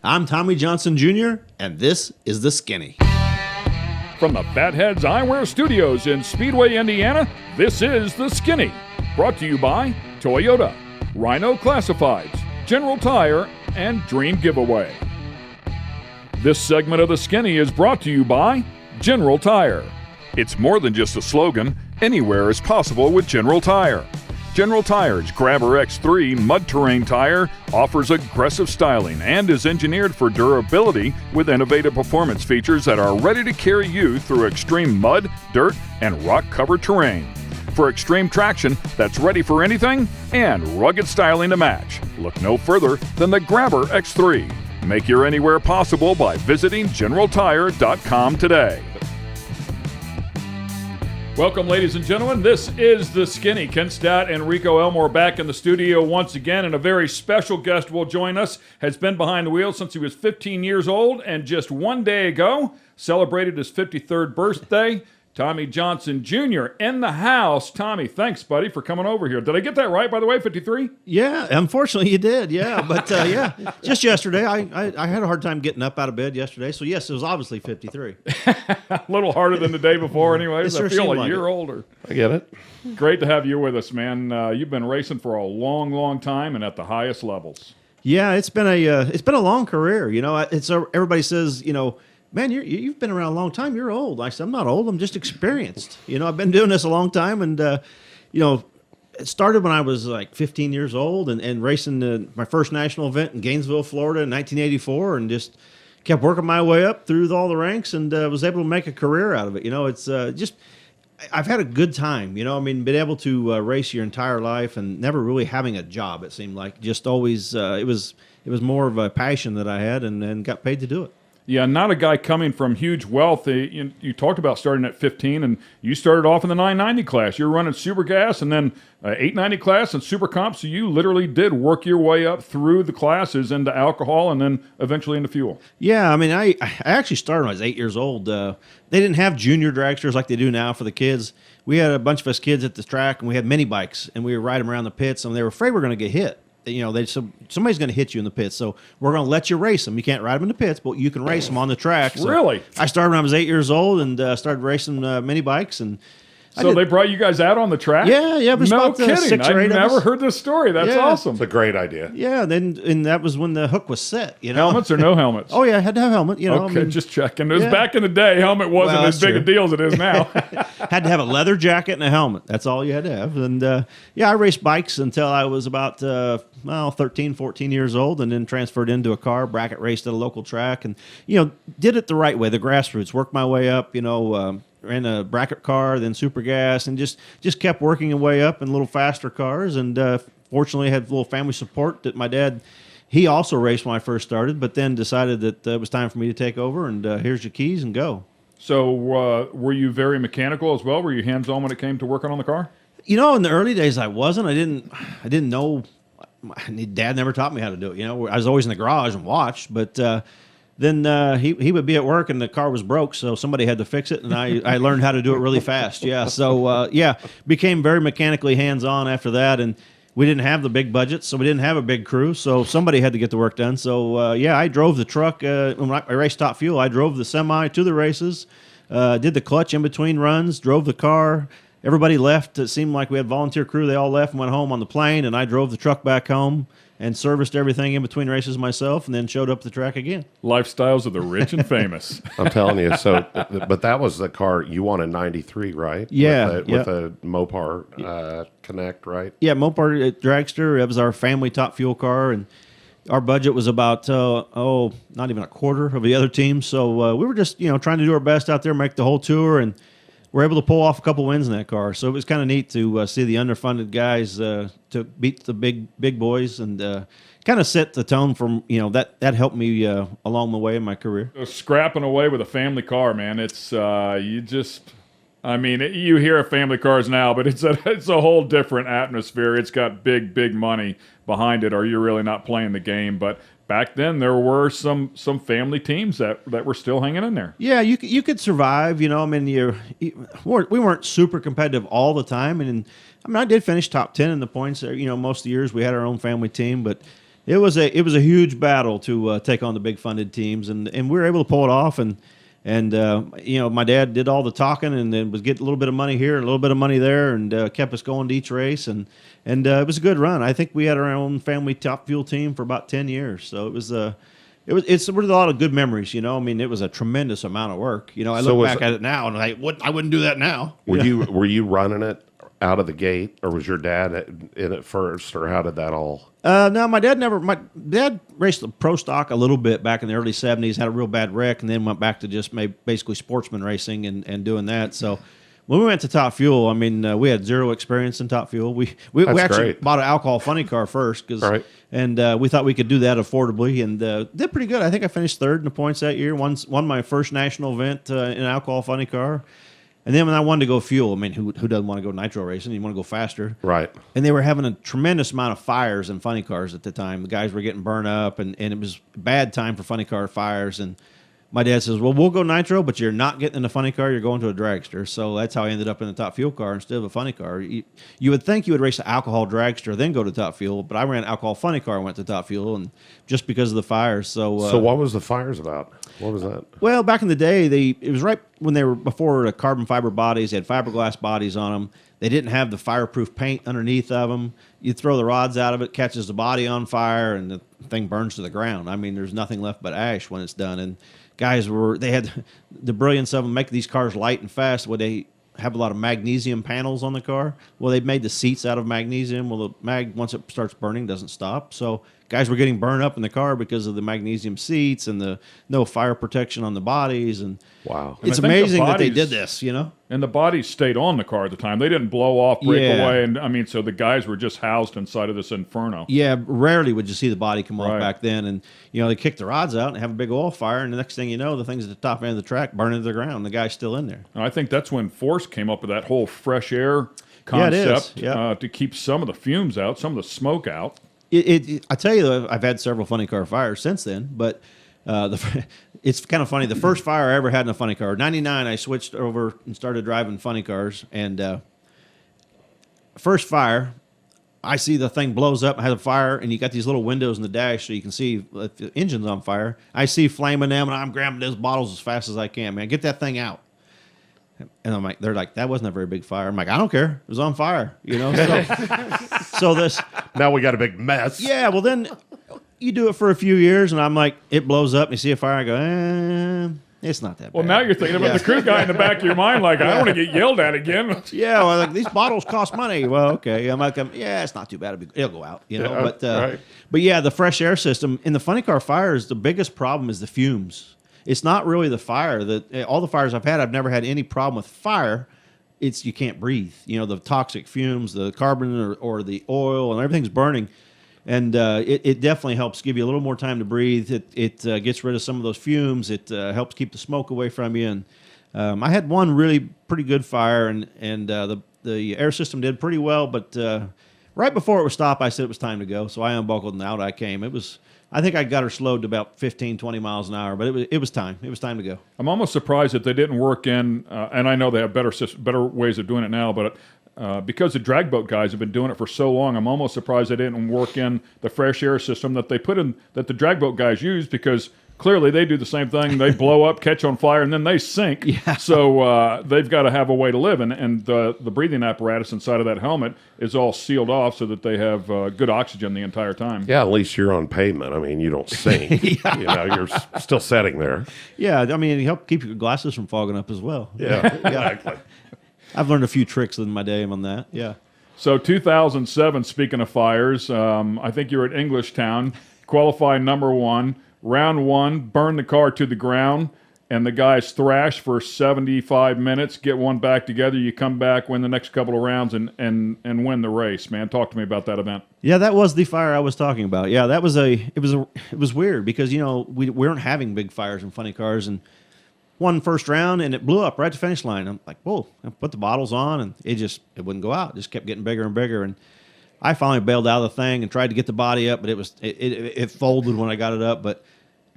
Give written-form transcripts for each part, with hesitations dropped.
I'm Tommy Johnson Jr., and this is The Skinny. From the Fatheads Eyewear Studios in Speedway, Indiana, this is The Skinny. Brought to you by Toyota, Rhino Classifieds, General Tire, and Dream Giveaway. This segment of The Skinny is brought to you by General Tire. It's more than just a slogan. Anywhere is possible with General Tire. General Tire's Grabber X3 mud terrain tire offers aggressive styling and is engineered for durability with innovative performance features that are ready to carry you through extreme mud, dirt, and rock-covered terrain. For extreme traction that's ready for anything and rugged styling to match, look no further than the Grabber X3. Make your anywhere possible by visiting GeneralTire.com today. Welcome, ladies and gentlemen. This is The Skinny. Ken Stout and Rico Elmore back in the studio once again, and a very special guest will join us. Has been behind the wheel since he was 15 years old, and just one day ago celebrated his 53rd birthday. Tommy Johnson Jr. in the house. Tommy, thanks, buddy, for coming over here. Did I get that right, by the way, 53? Yeah, unfortunately you did, yeah. But, just yesterday, I had a hard time getting up out of bed yesterday. So, yes, it was obviously 53. A little harder than the day before anyways. I feel a year older. I get it. Great to have you with us, man. You've been racing for a long, long time and at the highest levels. Yeah, it's been a long career. You know, everybody says, man, you've been around a long time. You're old. I said, I'm not old. I'm just experienced. I've been doing this a long time. And, it started when I was like 15 years old and racing my first national event in Gainesville, Florida in 1984, and just kept working my way up through all the ranks and was able to make a career out of it. It's I've had a good time. Been able to race your entire life and never really having a job, it seemed like. Just always, it was more of a passion that I had and got paid to do it. Yeah, not a guy coming from huge wealth. You talked about starting at 15, and you started off in the 990 class. You were running super gas and then 890 class and super comp, so you literally did work your way up through the classes into alcohol and then eventually into fuel. Yeah, I actually started when I was 8 years old. They didn't have junior dragsters like they do now for the kids. We had a bunch of us kids at the track, and we had mini bikes, and we would ride them around the pits, and they were afraid we were going to get hit. Somebody's going to hit you in the pits, so we're going to let you race them. You can't ride them in the pits, but you can race them on the track. So really? I started when I was 8 years old and started racing mini bikes. And so they brought you guys out on the track? Yeah. It was no about kidding. 6 or 8 I've never heard this story. That's awesome. It's a great idea. Yeah, and that was when the hook was set. Helmets or no helmets? Oh yeah, I had to have a helmet. Okay, just checking. It was back in the day. Helmet wasn't as big a deal as it is now. Had to have a leather jacket and a helmet. That's all you had to have. And I raced bikes until I was about 13, 14 years old, and then transferred into a car, bracket raced at a local track, and did it the right way, the grassroots. Worked my way up. Ran a bracket car, then super gas, and just kept working your way up in little faster cars. And fortunately, had a little family support that my dad, he also raced when I first started, but then decided that it was time for me to take over, and here's your keys and go. So were you very mechanical as well? Were you hands-on when it came to working on the car? In the early days, I wasn't. I didn't know. My dad never taught me how to do it. I was always in the garage and watched, but then he would be at work and the car was broke, so somebody had to fix it, and I learned how to do it really fast. Yeah, so became very mechanically hands-on after that, and we didn't have the big budget, so we didn't have a big crew, so somebody had to get the work done. So I drove the truck when I raced Top Fuel. I drove the semi to the races, did the clutch in between runs, drove the car. Everybody left. It seemed like we had volunteer crew. They all left and went home on the plane, and I drove the truck back home and serviced everything in between races myself, and then showed up the track again. Lifestyles of the rich and famous. I'm telling you. So, but that was the car you won in '93, right? Yeah, with a Mopar Connect, right? Yeah, Mopar dragster. It was our family Top Fuel car, and our budget was about not even a quarter of the other teams. So we were just trying to do our best out there, make the whole tour, and we're able to pull off a couple wins in that car. So it was kind of neat to see the underfunded guys to beat the big boys, and kind of set the tone from that helped me along the way in my career. Scrapping away with a family car, man. It's you hear of family cars now, but it's a whole different atmosphere. It's got big money behind it, or you're really not playing the game. But back then, there were some family teams that were still hanging in there. Yeah, you could survive. We weren't super competitive all the time, and I did finish top 10 in the points. Most of the years we had our own family team, but It was a huge battle to take on the big funded teams, and we were able to pull it off. And my dad did all the talking, and then was getting a little bit of money here, a little bit of money there, and kept us going to each race. And it was a good run. I think we had our own family Top Fuel team for about 10 years. So it's really a lot of good memories. I mean, it was a tremendous amount of work. I look back at it now, and I wouldn't do that now. Were you running it out of the gate, or was your dad in it first, or how did that all? No, my dad raced the pro stock a little bit back in the early 70s, had a real bad wreck, and then went back to just basically sportsman racing and doing that. So when we went to Top Fuel, I mean, we had zero experience in Top Fuel. We actually bought an alcohol funny car first, and we thought we could do that affordably, and did pretty good. I think I finished third in the points that year, won my first national event in an alcohol funny car. And then when I wanted to go fuel, I mean, who doesn't want to go nitro racing? You want to go faster. Right. And they were having a tremendous amount of fires in funny cars at the time. The guys were getting burned up, and it was a bad time for funny car fires. And my dad says, well, we'll go nitro, but you're not getting in a funny car. You're going to a dragster. So that's how I ended up in the Top Fuel car instead of a funny car. You would think you would race an alcohol dragster, then go to Top Fuel, but I ran an alcohol funny car and went to Top Fuel, and just because of the fires. So what was the fires about? What was that? Well, back in the day, it was right when they were before the carbon fiber bodies. They had fiberglass bodies on them. They didn't have the fireproof paint underneath of them. You throw the rods out of it, catches the body on fire, and the thing burns to the ground. I mean, there's nothing left but ash when it's done. And guys they had the brilliance of them make these cars light and fast. Where they have a lot of magnesium panels on the car. Well, they made the seats out of magnesium. Well, the mag, once it starts burning, doesn't stop. So guys were getting burned up in the car because of the magnesium seats and the no fire protection on the bodies. And wow, it's amazing that they did this, And the bodies stayed on the car at the time. They didn't blow off, break away. And I mean, so the guys were just housed inside of this inferno. Yeah, rarely would you see the body come off back then. And, they kick the rods out and have a big oil fire. And the next thing you know, the thing's at the top end of the track burning to the ground. The guy's still in there. I think that's when Force came up with that whole fresh air concept to keep some of the fumes out, some of the smoke out. I tell you, I've had several funny car fires since then, but it's kind of funny. The first fire I ever had in a funny car, 99, I switched over and started driving funny cars, and first fire, I see the thing blows up, has a fire, and you got these little windows in the dash so you can see if the engine's on fire. I see flame in them, and I'm grabbing those bottles as fast as I can. Man, get that thing out. And I'm like, they're like, that wasn't a very big fire. I'm like, I don't care. It was on fire, So this. Now we got a big mess. Yeah, well then you do it for a few years, and I'm like, it blows up, and you see a fire, I go, it's not that bad. Well, now you're thinking about the crew guy in the back of your mind, like, I don't want to get yelled at again. Yeah, well, like, these bottles cost money. Well, okay. I'm like, it's not too bad. It'll go out, But yeah, the fresh air system in the funny car fires, the biggest problem is the fumes. It's not really the fire. All the fires I've had, I've never had any problem with fire. It's you can't breathe. The toxic fumes, the carbon or the oil, and everything's burning. And it definitely helps give you a little more time to breathe. It gets rid of some of those fumes. It helps keep the smoke away from you. And I had one really pretty good fire, and the air system did pretty well. But right before it was stopped, I said it was time to go. So I unbuckled and out I came. I think I got her slowed to about 15, 20 miles an hour, but it was time. It was time to go. I'm almost surprised that they didn't work in, and I know they have better ways of doing it now, but because the drag boat guys have been doing it for so long, I'm almost surprised they didn't work in the fresh air system that they put in, that the drag boat guys use, because clearly they do the same thing. They blow up, catch on fire, and then they sink. Yeah. So they've got to have a way to live, and the breathing apparatus inside of that helmet is all sealed off so that they have good oxygen the entire time. Yeah, at least you're on pavement. I mean, you don't sink. You're still sitting there. Yeah, I mean, it helps keep your glasses from fogging up as well. Yeah, exactly. I've learned a few tricks in my day on that. Yeah. So 2007, speaking of fires, I think you were at Englishtown, qualified number 1. Round 1, burn the car to the ground, and the guys thrash for 75 minutes, get one back together, you come back, win the next couple of rounds, and win the race, man. Talk to me about that event. Yeah, that was the fire I was talking about. Yeah, that was it was weird because, we weren't having big fires in funny cars, and won first round, and it blew up right at the finish line. I'm like, whoa, I put the bottles on, and it wouldn't go out. It just kept getting bigger and bigger, and I finally bailed out of the thing and tried to get the body up, but it folded when I got it up, but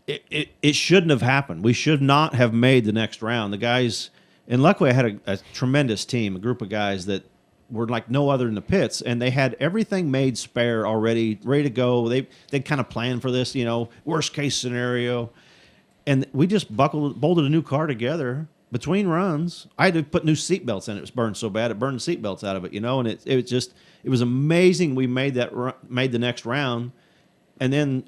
it shouldn't have happened. We should not have made the next round. The guys, and luckily I had a tremendous team, a group of guys that were like no other in the pits, and they had everything made spare already, ready to go. They kind of planned for this, worst case scenario, and we just bolted a new car together between runs. I had to put new seat belts in. It was burned so bad it burned the seat belts out of it, and it was amazing. We made the next round. And then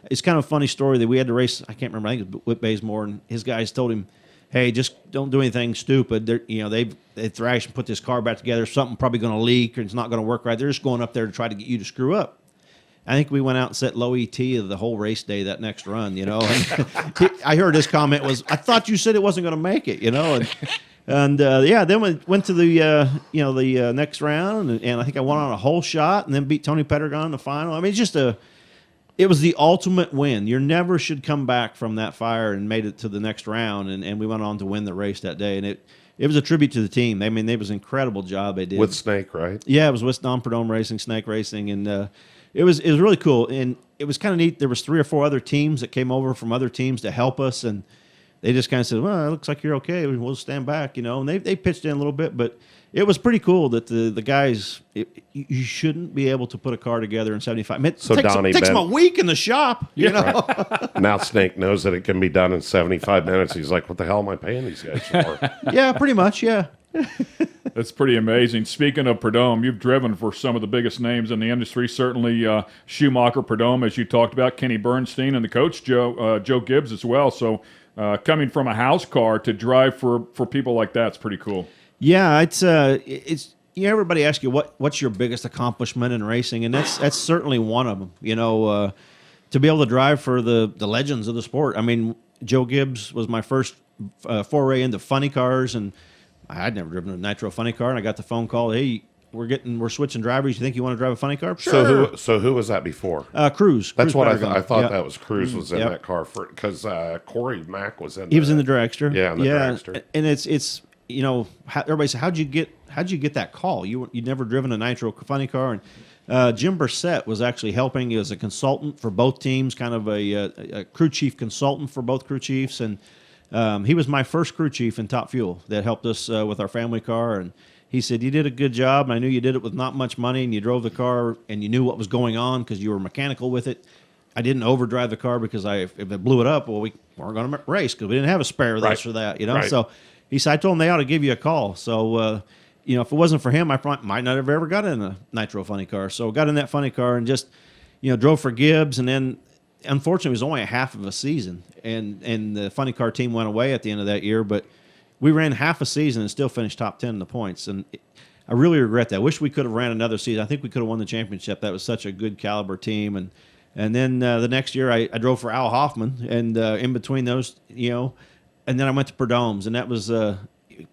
it's kind of a funny story that we had to race. I can't remember. I think it was Whit Bazemore, and his guys told him, "Hey, just don't do anything stupid. They thrashed and put this car back together. Something probably going to leak, or it's not going to work right. They're just going up there to try to get you to screw up." I think we went out and set low ET of the whole race day that next run. And I heard his comment was, "I thought you said it wasn't going to make it." And then we went to the next round, and I think I won on a whole shot, and then beat Tony Pedregon in the final. I mean, it was the ultimate win. You never should come back from that fire, and made it to the next round, and we went on to win the race that day. And it was a tribute to the team. I mean, it was an incredible job they did. With Snake, right? Yeah, it was with Prudhomme Racing, Snake Racing, and it was really cool. And it was kind of neat. There was 3 or 4 other teams that came over from other teams to help us, and they just kind of said, "Well, it looks like you're okay. We'll stand back," And they pitched in a little bit, but it was pretty cool that the guys. You shouldn't be able to put a car together in 75. It So takes them a week in the shop. Right. Now Snake knows that it can be done in 75 minutes. He's like, "What the hell am I paying these guys for?" Yeah, pretty much. Yeah. That's pretty amazing. Speaking of Prudhomme, you've driven for some of the biggest names in the industry. Certainly Schumacher, Prudhomme, as you talked about, Kenny Bernstein, and the coach Joe Gibbs as well. So coming from a house car to drive for people like that's pretty cool. Yeah, it's everybody asks you what's your biggest accomplishment in racing, and that's certainly one of them. To be able to drive for the legends of the sport. I mean, Joe Gibbs was my first foray into funny cars, and I'd never driven a nitro funny car, and I got the phone call, "Hey, we're switching drivers. You think you want to drive a funny car?" Sure. So who was that before? Cruz. That's Cruz what Pedregon. I thought. Yep. That was Cruz was in that car because Corey Mack was in. He was in the dragster. Yeah, in the dragster. And it's everybody said, how'd you get that call? You'd never driven a nitro funny car, and Jim Brissett was actually helping as a consultant for both teams, kind of a crew chief consultant for both crew chiefs, and he was my first crew chief in Top Fuel that helped us with our family car, and he said, "You did a good job, and I knew you did it with not much money, and you drove the car, and you knew what was going on because you were mechanical with it. I didn't overdrive the car because if it blew it up, well, we weren't going to race because we didn't have a spare this or that, Right. So he said, I told him they ought to give you a call. So, if it wasn't for him, I might not have ever got in a nitro funny car. So got in that funny car and just, drove for Gibbs, and then unfortunately, it was only a half of a season, and the funny car team went away at the end of that year. But we ran half a season and still finished top 10 in the points, and I really regret that. I wish we could have ran another season. I think we could have won the championship. That was such a good caliber team, and then the next year I drove for Al Hoffman, and in between those, and then I went to Prudhomme's, and that was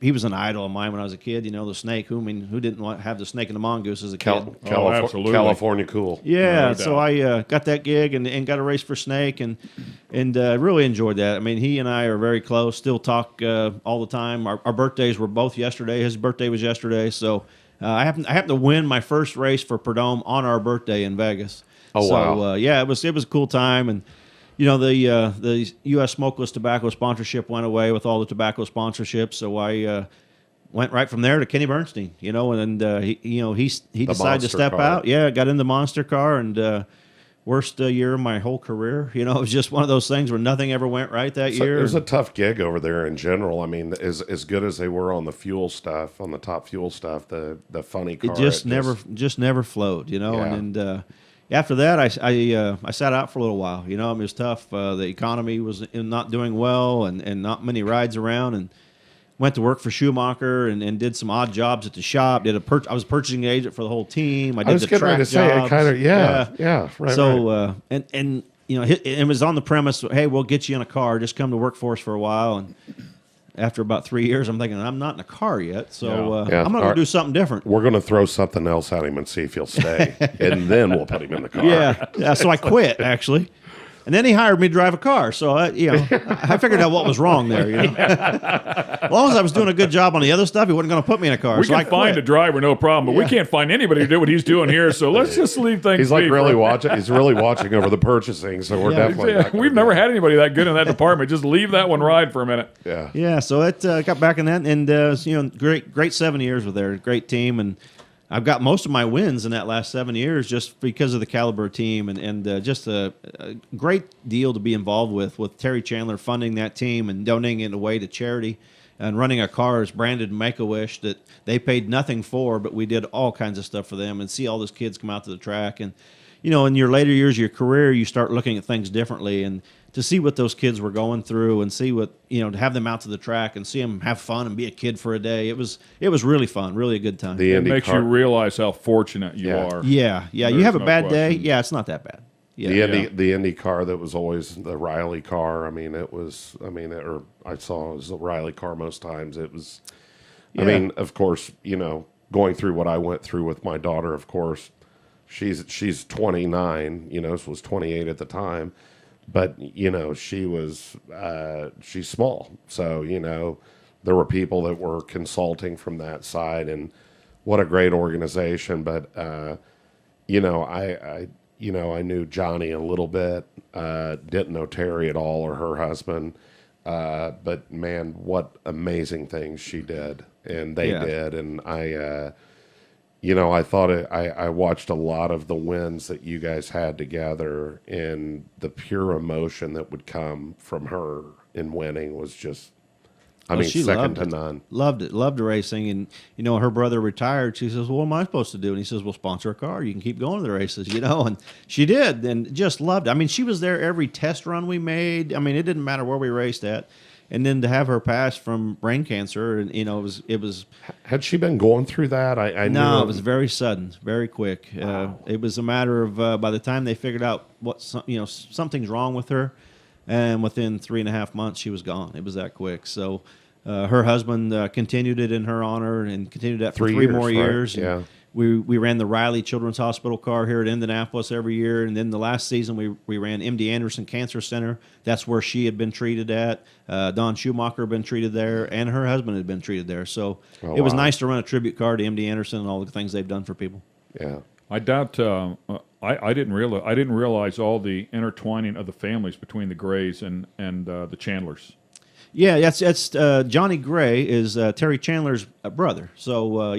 he was an idol of mine when I was a kid. The snake. Who didn't have the snake and the mongoose as a kid? Absolutely. California cool. Yeah, No so I got that gig and got a race for Snake and really enjoyed that. I mean, he and I are very close. Still talk all the time. Our birthdays were both yesterday. His birthday was yesterday, so I happened to win my first race for Prudhomme on our birthday in Vegas. Oh, so, wow! Yeah, it was a cool time, and the U.S. Smokeless Tobacco sponsorship went away with all the tobacco sponsorships, so I went right from there to Kenny Bernstein, and he decided to step out. Yeah, got in the monster car, and worst year of my whole career. It was just one of those things where nothing ever went right that year. It was a tough gig over there in general. I mean, as good as they were on the fuel stuff, on the top fuel stuff, the funny car, it just never flowed, Yeah. and after that, I sat out for a little while. It was tough. The economy was not doing well, and not many rides around, and went to work for Schumacher and did some odd jobs at the shop. I was purchasing agent for the whole team. I did was the getting ready track to say, jobs. it kind of, right. So right. It was on the premise, hey, we'll get you in a car. Just come to work for us for a while. And after about 3 years, I'm thinking, I'm not in a car yet, so I'm going to do something different. We're going to throw something else at him and see if he'll stay, and then we'll put him in the car. Yeah. So I quit, actually. And then he hired me to drive a car. So, I figured out what was wrong there. As long as I was doing a good job on the other stuff, he wasn't going to put me in a car. We can find a driver, no problem, but we can't find anybody to do what he's doing here. So let's just leave things. He's like really watching. He's really watching over the purchasing. So we're definitely. Not We've never had anybody that good in that department. Just leave that one ride for a minute. Yeah. Yeah. So it got back in that, and great 7 years with there. Great team, and I've got most of my wins in that last 7 years just because of the caliber of team and just a great deal to be involved with Terry Chandler funding that team and donating it away to charity and running a cars branded Make-A-Wish that they paid nothing for, but we did all kinds of stuff for them and see all those kids come out to the track. And, you know, in your later years of your career, you start looking at things differently. And to see what those kids were going through and see what, you know, to have them out to the track and see them have fun and be a kid for a day, it was really fun, really a good time. It makes you realize how fortunate you are. Yeah. You have a bad day. Yeah, it's not that bad. Yeah. The Indy car that was always the Riley car. I mean, it was the Riley car most times. It was, I mean, of course, you know, going through what I went through with my daughter, of course, she's 29, you know, was 28 at the time, but, you know, she's small. So, you know, there were people that were consulting from that side, and what a great organization. But, you know, I knew Johnny a little bit, didn't know Terry at all or her husband. But man, what amazing things she did and they did. And I thought I watched a lot of the wins that you guys had together, and the pure emotion that would come from her in winning was just, she second to none. Loved it. Loved racing. And, you know, her brother retired. She says, well, what am I supposed to do? And he says, well, sponsor a car. You can keep going to the races, you know. And she did, and just loved it. I mean, she was there every test run we made. I mean, it didn't matter where we raced at. And then to have her pass from brain cancer, and, you know, it was. Had she been going through that? I No, it was very sudden, very quick. Wow. It was a matter of by the time they figured out something's wrong with her, and within 3.5 months she was gone. It was that quick. So her husband continued it in her honor and continued that for 3 more years. Right? Yeah. We ran the Riley Children's Hospital car here at Indianapolis every year, and then the last season we ran MD Anderson Cancer Center. That's where she had been treated at. Don Schumacher had been treated there, and her husband had been treated there. So it was nice to run a tribute car to MD Anderson and all the things they've done for people. Yeah, I doubt. I didn't realize all the intertwining of the families between the Grays and the Chandlers. Yeah, that's Johnny Gray is Terry Chandler's brother. So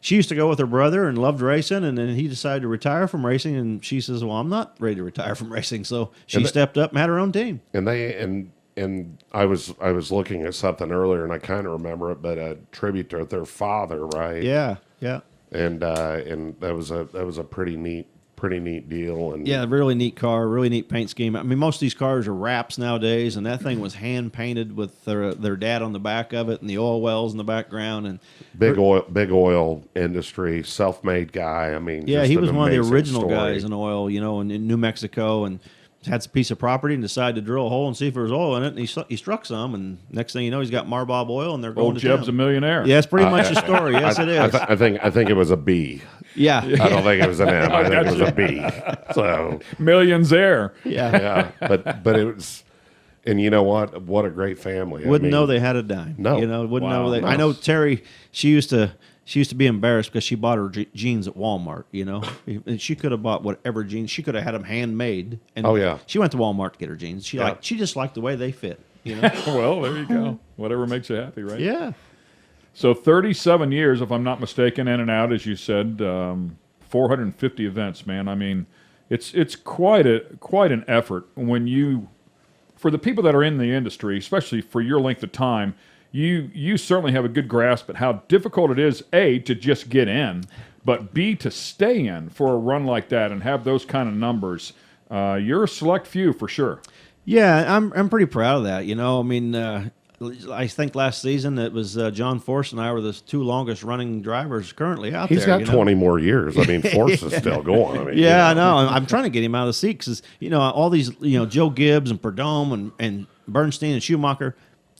she used to go with her brother and loved racing, and then he decided to retire from racing, and she says, well, I'm not ready to retire from racing. So she stepped up and had her own team. And I was looking at something earlier, and I kind of remember it, but a tribute to their father, right? Yeah. And that was a pretty neat deal. And yeah, really neat car, really neat paint scheme. I mean, most of these cars are wraps nowadays, and that thing was hand painted with their dad on the back of it and the oil wells in the background. And big oil industry, self-made guy. I mean, yeah, he was one of the original story. guys in oil, you know, in New Mexico, and had a piece of property and decided to drill a hole and see if there was oil in it. And he struck some, and next thing you know, he's got Marbob oil, and they're going Old to Jeb's town. A millionaire. Yeah, it's pretty much the story. Yes, it is. I think it was a B. Yeah. I don't think it was an M. I think it was a B. So millions there. Yeah. But it was, and you know what? What a great family. Wouldn't know they had a dime. No. You know, wouldn't know they. No. I know Terry. She used to be embarrassed because she bought her jeans at Walmart, you know, and she could have bought whatever jeans. She could have had them handmade. And she went to Walmart to get her jeans. She just liked the way they fit, you know. Well, there you go. Whatever makes you happy, right? Yeah. So 37 years, if I'm not mistaken, in and out, as you said, 450 events, man. I mean, it's quite an effort for the people that are in the industry, especially for your length of time. You certainly have a good grasp at how difficult it is, A, to just get in, but B, to stay in for a run like that and have those kind of numbers. You're a select few for sure. Yeah, I'm pretty proud of that. You know, I mean, I think last season it was John Force and I were the 2 longest running drivers currently out there. He's got 20 more years. I mean, Force is still going. I mean, I know. I'm trying to get him out of the seat because, you know, all these, you know, Joe Gibbs and Prudhomme and Bernstein and Schumacher.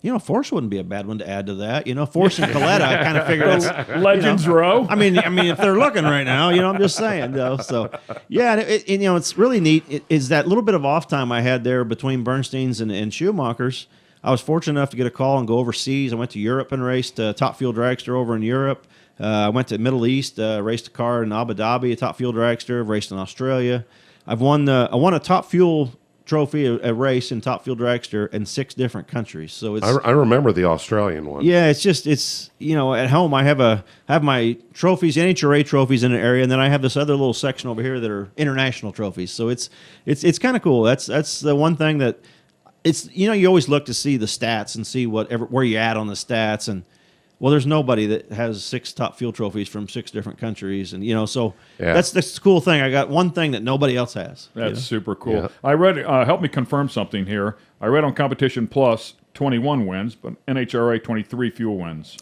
You know, Force wouldn't be a bad one to add to that. You know, Force and Coletta, I kind of figured that's Legends row. I mean, if they're looking right now, you know, I'm just saying, though. So, yeah, and you know, it's really neat. Is that little bit of off time I had there between Bernstein's and Schumachers. I was fortunate enough to get a call and go overseas. I went to Europe and raced Top Fuel Dragster over in Europe. I went to Middle East, raced a car in Abu Dhabi, a Top Fuel Dragster. I've raced in Australia. I won a Top Fuel trophy, a race in top fuel dragster in 6 different countries. So it's I remember the Australian one. yeah, it's at home I have my trophies, NHRA trophies in an area, and then I have this other little section over here that are international trophies. So it's kind of cool. That's the one thing that it's you always look to see the stats and see where you at on the stats, and well, there's nobody that has 6 top fuel trophies from 6 different countries, and so that's the cool thing. I got one thing that nobody else has. That's super cool. Yeah. I read. Help me confirm something here. I read on Competition Plus 21 wins, but NHRA 23 fuel wins.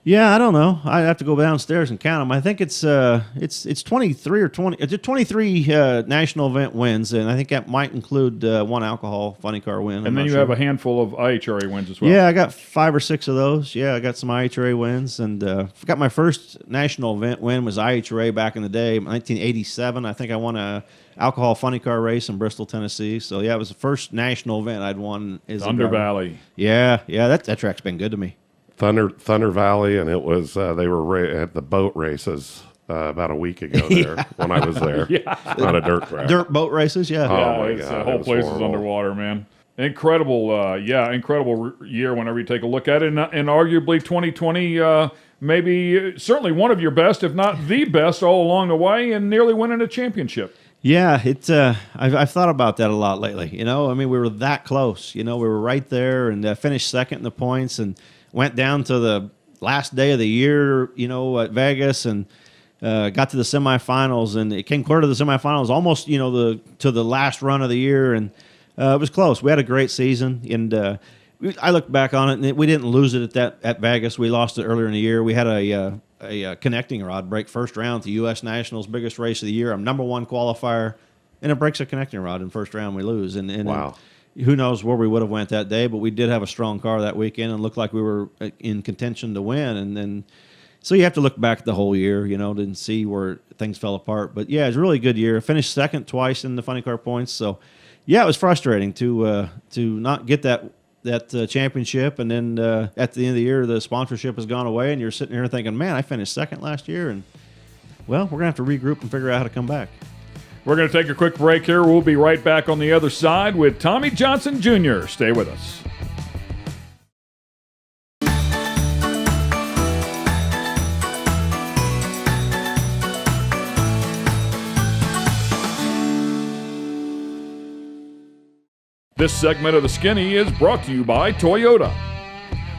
Yeah, I don't know. I have to go downstairs and count them. I think it's 23 or 20. It's 23 national event wins, and I think that might include one alcohol funny car win. And then you have a handful of IHRA wins as well. Yeah, I got 5 or 6 of those. Yeah, I got some IHRA wins, and got my first national event win was IHRA back in the day, 1987. I think I won a alcohol funny car race in Bristol, Tennessee. So yeah, it was the first national event I'd won. Thunder Valley. Yeah, that track's been good to me. Thunder Valley, and it was they were at the boat races about a week ago there when I was there. Not a dirt track. Dirt boat races, yeah. Oh, my The God, whole it was place is horrible. underwater, man. Incredible, incredible year whenever you take a look at it. And arguably 2020, maybe certainly one of your best, if not the best, all along the way, and nearly winning a championship. Yeah, I've thought about that a lot lately. I mean, we were that close. We were right there, and finished second in the points, and went down to the last day of the year, at Vegas, and got to the semifinals, and it came clear to the semifinals, almost, to the last run of the year, and it was close. We had a great season, and I look back on it, and we didn't lose it at Vegas. We lost it earlier in the year. We had a connecting rod break first round at the U.S. Nationals, biggest race of the year. I'm number 1 qualifier, and it breaks a connecting rod in first round. We lose, and Wow. who knows where we would have went that day, but we did have a strong car that weekend and looked like we were in contention to win. And then, so you have to look back at the whole year, and see where things fell apart. But yeah, it was a really good year. I finished second twice in the funny car points. So yeah, it was frustrating to not get that championship. And then at the end of the year, the sponsorship has gone away, and you're sitting here thinking, man, I finished second last year, and well, we're gonna have to regroup and figure out how to come back. We're going to take a quick break here. We'll be right back on the other side with Tommy Johnson Jr. Stay with us. This segment of The Skinny is brought to you by Toyota.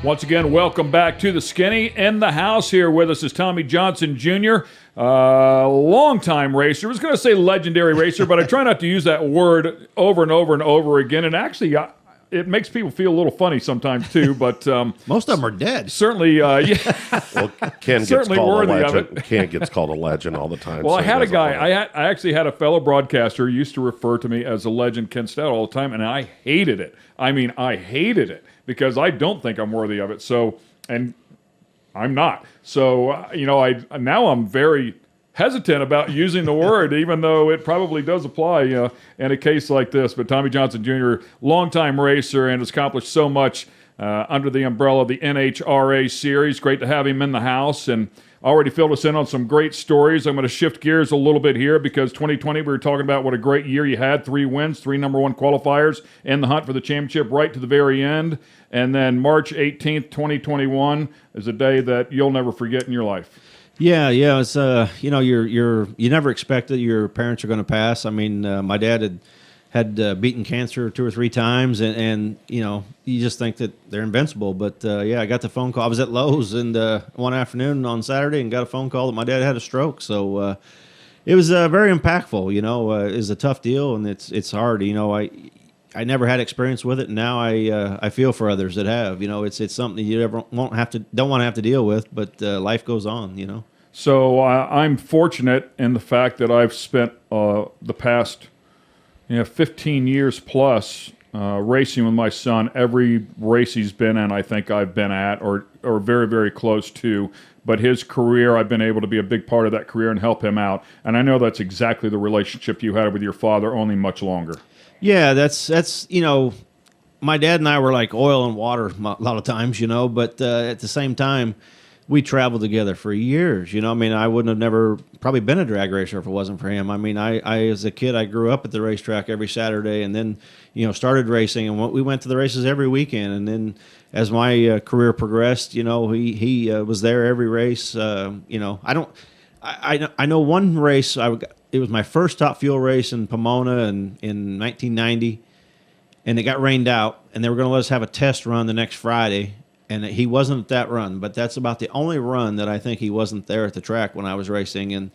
Once again, welcome back to The Skinny. In the house here with us is Tommy Johnson Jr., longtime racer. I was going to say legendary racer, but I try not to use that word over and over and over again. And actually, it makes people feel a little funny sometimes too. But Most of them are dead. certainly, yeah. Well, Ken gets Certainly called a worthy of legend. it. Ken gets called a legend all the time. Well, so I he had a doesn't guy. want I actually had a fellow broadcaster who used to refer to me as a legend, Ken Stout, all the time, and I hated it. I mean, I hated it because I don't think I'm worthy of it. So, and I'm not. So, now I'm very hesitant about using the word, even though it probably does apply in a case like this. But Tommy Johnson Jr., longtime racer, and has accomplished so much under the umbrella of the NHRA series. Great to have him in the house, and already filled us in on some great stories. I'm going to shift gears a little bit here because 2020, we were talking about what a great year you had. 3 wins, 3 number 1 qualifiers, in the hunt for the championship right to the very end. And then March 18th, 2021 is a day that you'll never forget in your life. Yeah, it's you never expect that your parents are going to pass. I mean, my dad had beaten cancer 2 or 3 times, and you just think that they're invincible. But I got the phone call. I was at Lowe's and one afternoon on Saturday and got a phone call that my dad had a stroke. So it was very impactful. It was a tough deal, and it's hard. I never had experience with it, and now I feel for others that have. It's something you don't want to have to deal with, but life goes on. So I'm fortunate in the fact that I've spent the past 15 years plus racing with my son. Every race he's been in, I think I've been at or very, very close to. But his career, I've been able to be a big part of that career and help him out. And I know that's exactly the relationship you had with your father, only much longer. Yeah, that's my dad and I were like oil and water a lot of times, but at the same time, we traveled together for years. I mean, I wouldn't have never probably been a drag racer if it wasn't for him. I mean, I as a kid, I grew up at the racetrack every Saturday, and then started racing, and we went to the races every weekend. And then as my career progressed, he was there every race. I know one race. It was my first Top Fuel race in Pomona in 1990, and it got rained out, and they were going to let us have a test run the next Friday, and he wasn't at that run. But that's about the only run that I think he wasn't there at the track when I was racing. And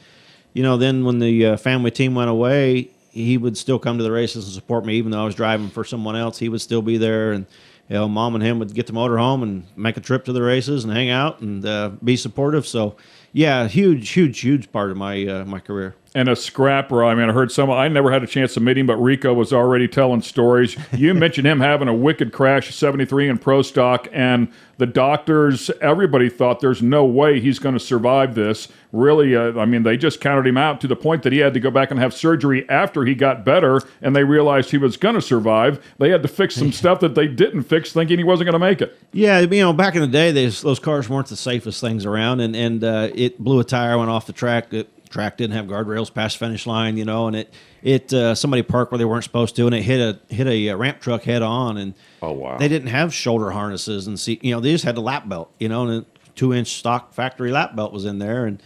then when the family team went away, he would still come to the races and support me, even though I was driving for someone else. He would still be there, and Mom and him would get the motor home and make a trip to the races and hang out and be supportive. So, yeah, huge part of my my career. And a scrapper. I mean, I never had a chance to meet him, but Rico was already telling stories. You mentioned him having a wicked crash, 73 in pro stock, and the doctors, everybody thought there's no way he's going to survive this. Really, they just counted him out to the point that he had to go back and have surgery after he got better, and they realized he was going to survive. They had to fix some stuff that they didn't fix, thinking he wasn't going to make it. Yeah, back in the day, those cars weren't the safest things around, and it blew a tire, went off the track. Track didn't have guardrails past finish line, and it somebody parked where they weren't supposed to, and it hit a ramp truck head on, and oh wow, they didn't have shoulder harnesses and seat, they just had the lap belt, and a 2-inch stock factory lap belt was in there, and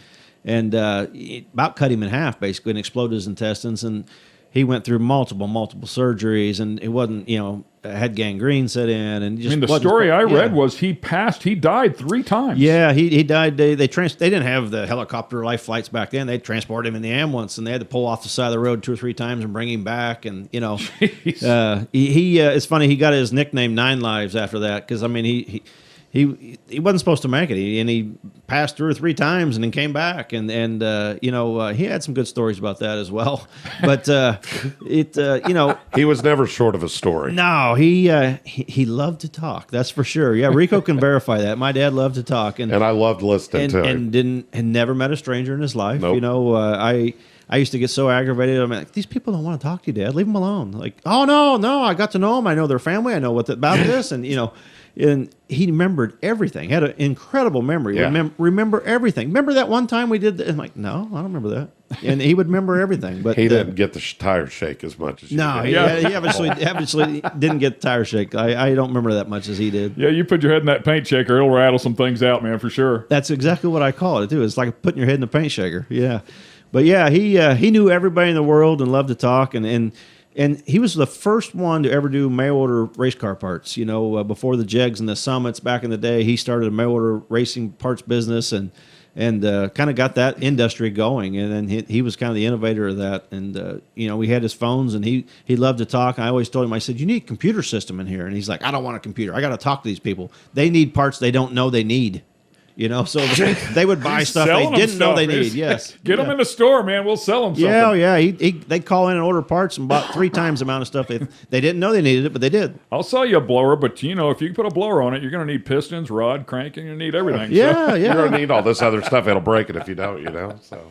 it about cut him in half basically and exploded his intestines, and he went through multiple surgeries, and it wasn't, had gangrene set in, and just the story I read was he died 3 times. Yeah, he died. They didn't have the helicopter life flights back then. They transported him in the ambulance, and they had to pull off the side of the road 2 or 3 times and bring him back. And it's funny, he got his nickname 9 Lives after that, because he wasn't supposed to make it, and he passed 2 or 3 times and then came back, and he had some good stories about that as well. But he was never short of a story. No, he loved to talk. That's for sure. Yeah, Rico can verify that. My dad loved to talk, and I loved listening to him. And never met a stranger in his life. Nope. I used to get so aggravated. I'm like, these people don't want to talk to you, Dad. Leave them alone. Like, oh no, I got to know them. I know their family. I know about this, and And he remembered everything. Had an incredible memory. Yeah. Remember everything. Remember that one time we did that? I'm like, no, I don't remember that. And he would remember everything. But he didn't get the tire shake as much as you no, did. he obviously didn't get the tire shake. I don't remember that much as he did. Yeah, you put your head in that paint shaker, it'll rattle some things out, man, for sure. That's exactly what I call it, too. It's like putting your head in the paint shaker. Yeah. But yeah, he knew everybody in the world and loved to talk, and he was the first one to ever do mail order race car parts. Before the Jegs and the Summits back in the day, he started a mail order racing parts business and kind of got that industry going. And then he was kind of the innovator of that. And we had his phones, and he loved to talk. I always told him, I said, you need a computer system in here. And he's like, I don't want a computer. I got to talk to these people. They need parts they don't know they need. So they would buy stuff they didn't know they need. Yes, get them in the store, man. We'll sell them something. Yeah. They'd call in and order parts and bought 3 times the amount of stuff they didn't know they needed it, but they did. I'll sell you a blower, but if you put a blower on it, you're going to need pistons, rod, crank, and you need everything. Yeah. You're going to need all this other stuff. It'll break it if you don't. So.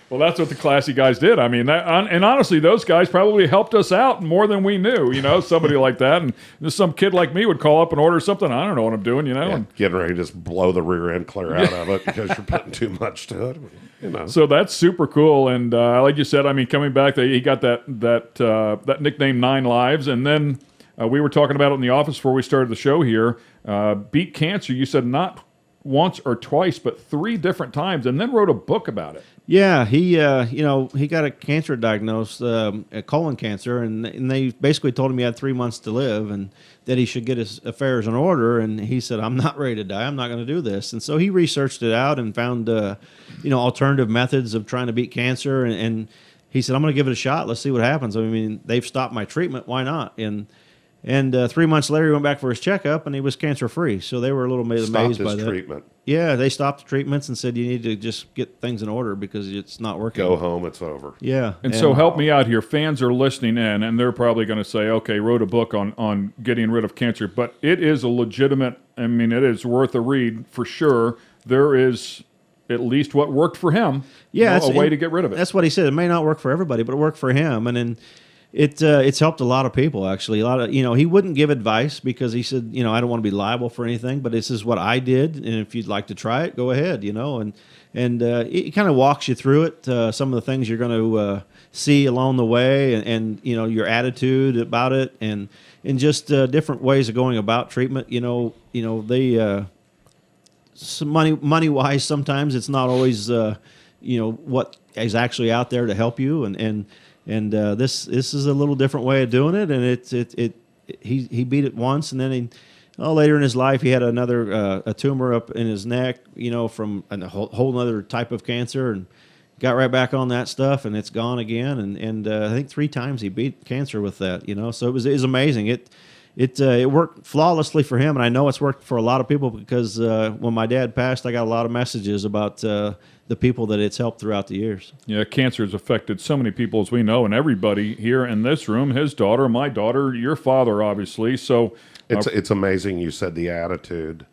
Well, that's what the classy guys did. I mean, and honestly, those guys probably helped us out more than we knew, somebody like that. And just some kid like me would call up and order something. I don't know what I'm doing, and getting ready to just blow the rear end clear out of it because you're putting too much to it. So that's super cool. And like you said, I mean, coming back, he got that nickname 9 Lives. And then we were talking about it in the office before we started the show here. Beat cancer, you said not once or twice, but 3 different times, and then wrote a book about it. Yeah, he got a cancer diagnosed, a colon cancer, and they basically told him he had 3 months to live, and that he should get his affairs in order. And he said, "I'm not ready to die. I'm not going to do this." And so he researched it out and found, alternative methods of trying to beat cancer. And he said, "I'm going to give it a shot. Let's see what happens. I mean, they've stopped my treatment. Why not?" And 3 months later, he went back for his checkup, and he was cancer-free. So they were a little amazed by that. Treatment. Yeah, they stopped the treatments and said, you need to just get things in order because it's not working. Go home, it's over. Yeah. And so help me out here. Fans are listening in, and they're probably going to say, okay, wrote a book on getting rid of cancer. But it is a legitimate, it is worth a read for sure. There is at least what worked for him. Yeah. A way to get rid of it. That's what he said. It may not work for everybody, but it worked for him. And then it's helped a lot of people, actually. A lot of, he wouldn't give advice because he said, I don't want to be liable for anything, but this is what I did, and if you'd like to try it, go ahead, and it kind of walks you through it. Some of the things you're going to see along the way, and your attitude about it, and just different ways of going about treatment. They some money wise, sometimes it's not always what is actually out there to help you, and this is a little different way of doing it, and he beat it once, and then later in his life he had another a tumor up in his neck, from a whole other type of cancer, and got right back on that stuff, and it's gone again, and I think 3 times he beat cancer with that, so it was amazing. It worked flawlessly for him, and I know it's worked for a lot of people because when my dad passed, I got a lot of messages about the people that it's helped throughout the years. Yeah, cancer has affected so many people, as we know, and everybody here in this room, his daughter, my daughter, your father, obviously. So it's amazing you said the attitude.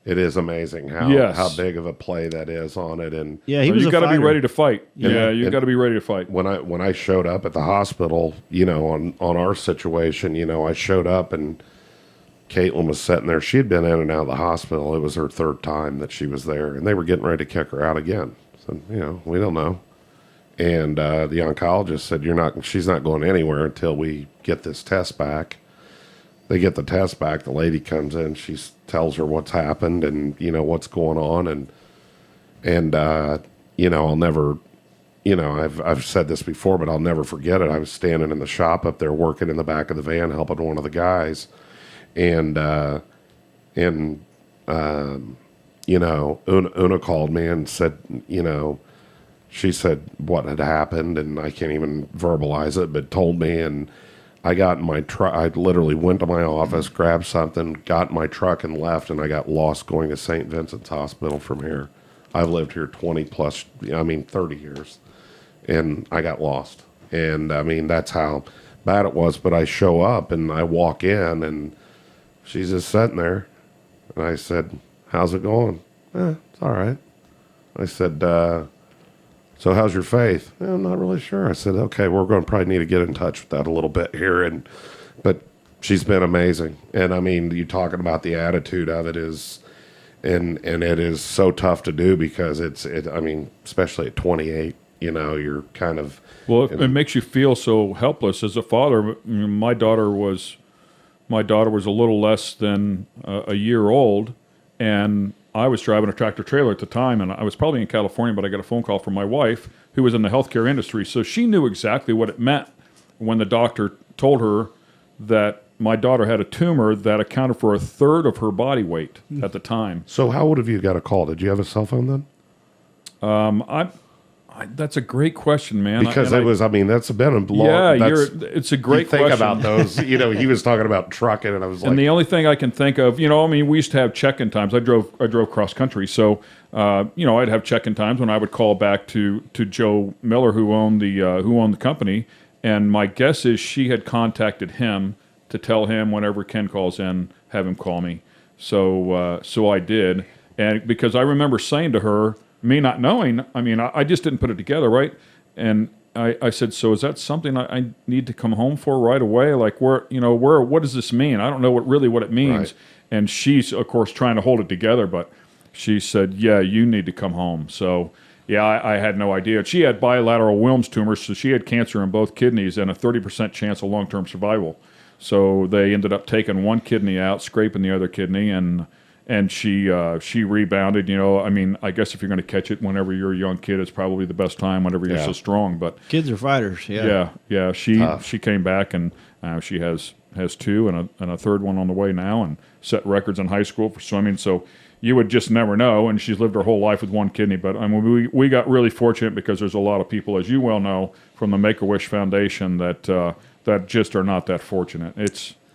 It is amazing how big of a play that is on it, and you got to be ready to fight. Yeah, you got to be ready to fight. When I showed up at the hospital, on our situation, I showed up and Caitlin was sitting there. She had been in and out of the hospital. It was her 3rd time that she was there, and they were getting ready to kick her out again. So we don't know. And the oncologist said, she's not going anywhere until we get this test back. They get the test back. The lady comes in. She tells her what's happened and what's going on, and I'll never, I've said this before, but I'll never forget it. I was standing in the shop up there working in the back of the van, helping one of the guys, and Una called me and said, she said what had happened, and I can't even verbalize it, but told me, and I got in my truck. I literally went to my office, grabbed something, got in my truck, and left, and I got lost going to St. Vincent's Hospital from here. I've lived here 30 years, and I got lost. And, that's how bad it was. But I show up, and I walk in, and she's just sitting there. And I said, how's it going? It's all right. I said, so how's your faith? I'm not really sure. I said, okay, we're going to probably need to get in touch with that a little bit here. But she's been amazing. And you talking about the attitude of it is, and it is so tough to do because especially at 28, you're kind of. Well, it makes you feel so helpless as a father. My daughter was a little less than a year old, and I was driving a tractor trailer at the time, and I was probably in California, but I got a phone call from my wife, who was in the healthcare industry. So she knew exactly what it meant when the doctor told her that my daughter had a tumor that accounted for 1/3 of her body weight at the time. So how old have you got a call? Did you have a cell phone then? That's a great question, man. Because that's been a long. Yeah, it's a great question. Think about those. He was talking about trucking, and I was like. And the only thing I can think of, we used to have check-in times. I drove cross country, so I'd have check-in times when I would call back to Joe Miller, who owned the company, and my guess is she had contacted him to tell him whenever Ken calls in, have him call me. So I did, and because I remember saying to her. Me not knowing, I just didn't put it together, right? And I said, so is that something I need to come home for right away? Like, what does this mean? I don't know what it means. Right. And she's, of course, trying to hold it together, but she said, yeah, you need to come home. So, yeah, I had no idea. She had bilateral Wilms tumors, so she had cancer in both kidneys and a 30% chance of long-term survival. So they ended up taking one kidney out, scraping the other kidney, and she rebounded. I guess if you're going to catch it whenever you're a young kid, it's probably the best time whenever you're so strong. But kids are fighters. Yeah. She came back, and she has 2 and a 3rd one on the way now, and set records in high school for swimming. So you would just never know. And she's lived her whole life with one kidney. But we got really fortunate because there's a lot of people, as you well know, from the Make-A-Wish Foundation that just are not that fortunate.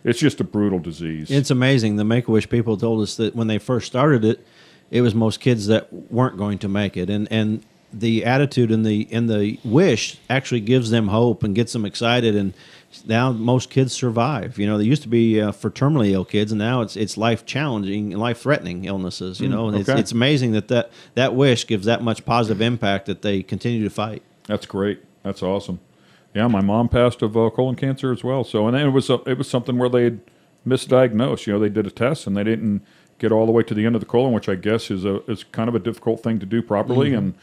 It's just a brutal disease. It's amazing. The Make-A-Wish people told us that when they first started it, it was most kids that weren't going to make it, and the attitude and the wish actually gives them hope and gets them excited. And now most kids survive. They used to be for terminally ill kids, and now it's life challenging and life threatening illnesses. And it's amazing that wish gives that much positive impact that they continue to fight. That's great. That's awesome. Yeah, my mom passed of colon cancer as well. So, and then it was something where they had misdiagnosed. You know, they did a test and they didn't get all the way to the end of the colon, which I guess is kind of a difficult thing to do properly, and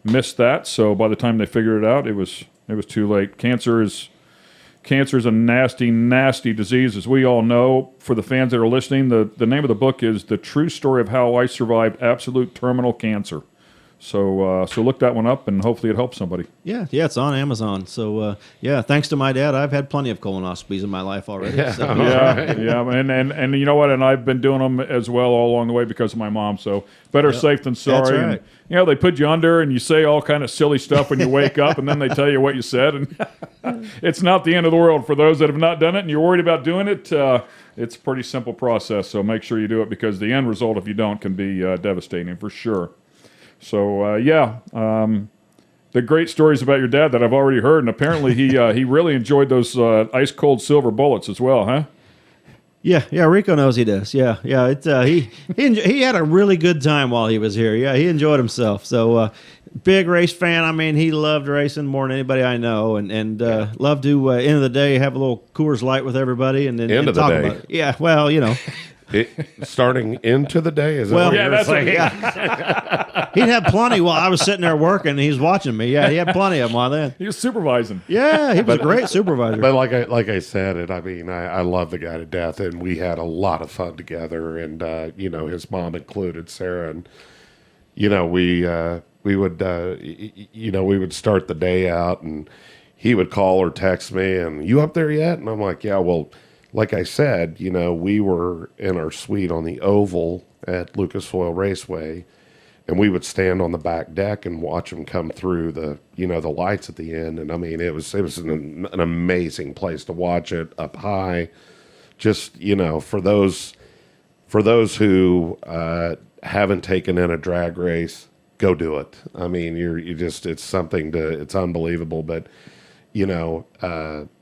missed that. So by the time they figured it out, it was too late. Cancer is a nasty, nasty disease, as we all know. For the fans that are listening, the name of the book is The True Story of How I Survived Absolute Terminal Cancer. So look that one up, and hopefully it helps somebody. Yeah, it's on Amazon. So, thanks to my dad, I've had plenty of colonoscopies in my life already. Yeah. So. And you know what? And I've been doing them as well all along the way because of my mom. So better safe than sorry. That's right. And, you know, they put you under, and you say all kind of silly stuff when you wake up, and then they tell you what you said, and it's not the end of the world for those that have not done it, and you're worried about doing it. It's a pretty simple process. So make sure you do it, because the end result, if you don't, can be devastating for sure. So, the great stories about your dad that I've already heard, and apparently he really enjoyed those ice-cold silver bullets as well, huh? Yeah, Rico knows he does. Yeah. He had a really good time while he was here. Yeah, he enjoyed himself. So, big race fan. I mean, he loved racing more than anybody I know, and loved to, end of the day, have a little Coors Light with everybody and then talk about it. Yeah, well, you know. Starting into the day, is Well, that what yeah, you're that's saying? He'd have plenty while I was sitting there working, and he's watching me. Yeah, he had plenty of them while then. He was supervising. Yeah, he was a great supervisor. But like I said, and I mean, I love the guy to death, and we had a lot of fun together, and his mom included, Sarah, and we would start the day out, and he would call or text me, and you up there yet? And I'm like, yeah, well. Like I said, we were in our suite on the oval at Lucas Oil Raceway, and we would stand on the back deck and watch them come through the lights at the end. And I mean, it was an amazing place to watch it up high. Just for those who haven't taken in a drag race, go do it. I mean, it's unbelievable. But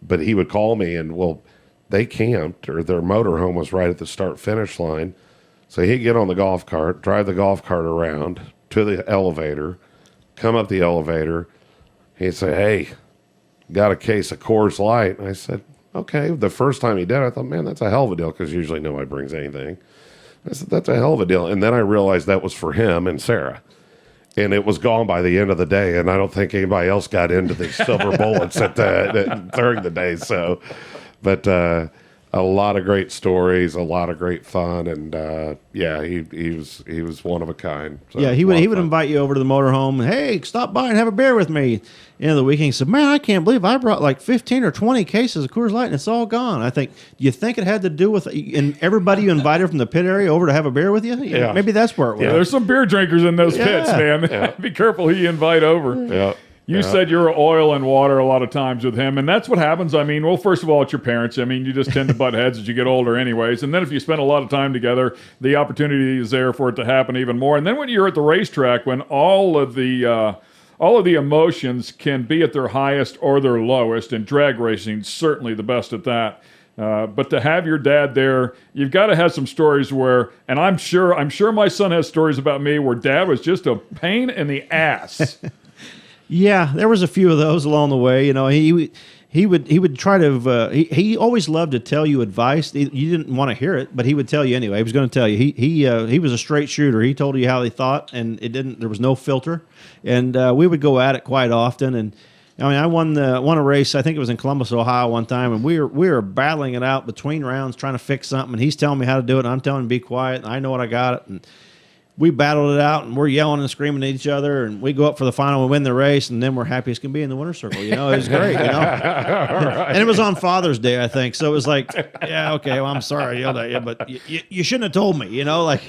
but he would call me and they camped, or their motorhome was right at the start-finish line. So he'd get on the golf cart, drive the golf cart around to the elevator, come up the elevator. He'd say, hey, got a case of Coors Light. And I said, okay. The first time he did it, I thought, man, that's a hell of a deal, because usually nobody brings anything. I said, that's a hell of a deal. And then I realized that was for him and Sarah. And it was gone by the end of the day, and I don't think anybody else got into the silver bullets during the day. So... But a lot of great stories, a lot of great fun, and he was one of a kind. So yeah, he would invite you over to the motorhome and, hey, stop by and have a beer with me. End of the weekend, he said, man, I can't believe I brought like 15 or 20 cases of Coors Light and it's all gone. I think, do you think it had to do with everybody you invited from the pit area over to have a beer with you? Yeah. Maybe that's where it was. Yeah, there's some beer drinkers in those pits, man. Yeah. Be careful who you invite over. Yeah. You said you were oil and water a lot of times with him, and that's what happens. I mean, well, first of all, it's your parents. I mean, you just tend to butt heads as you get older anyways. And then if you spend a lot of time together, the opportunity is there for it to happen even more. And then when you're at the racetrack, when all of the emotions can be at their highest or their lowest, and drag racing certainly the best at that. But to have your dad there, you've got to have some stories where, and I'm sure my son has stories about me where dad was just a pain in the ass. Yeah, there was a few of those along the way. He would try to. He always loved to tell you advice. You didn't want to hear it, but he would tell you anyway. He was going to tell you. He was a straight shooter. He told you how he thought, and there was no filter. And we would go at it quite often. And I mean, I won a race. I think it was in Columbus, Ohio, one time, and we were battling it out between rounds, trying to fix something. And he's telling me how to do it, and I'm telling him to be quiet. And I know what I got it. And we battled it out, and we're yelling and screaming at each other, and we go up for the final and win the race, and then we're happy as can be in the winner's circle. It was great, Right. And it was on Father's Day, I think. So it was like, yeah, okay, well, I'm sorry I yelled at you, but you shouldn't have told me, like.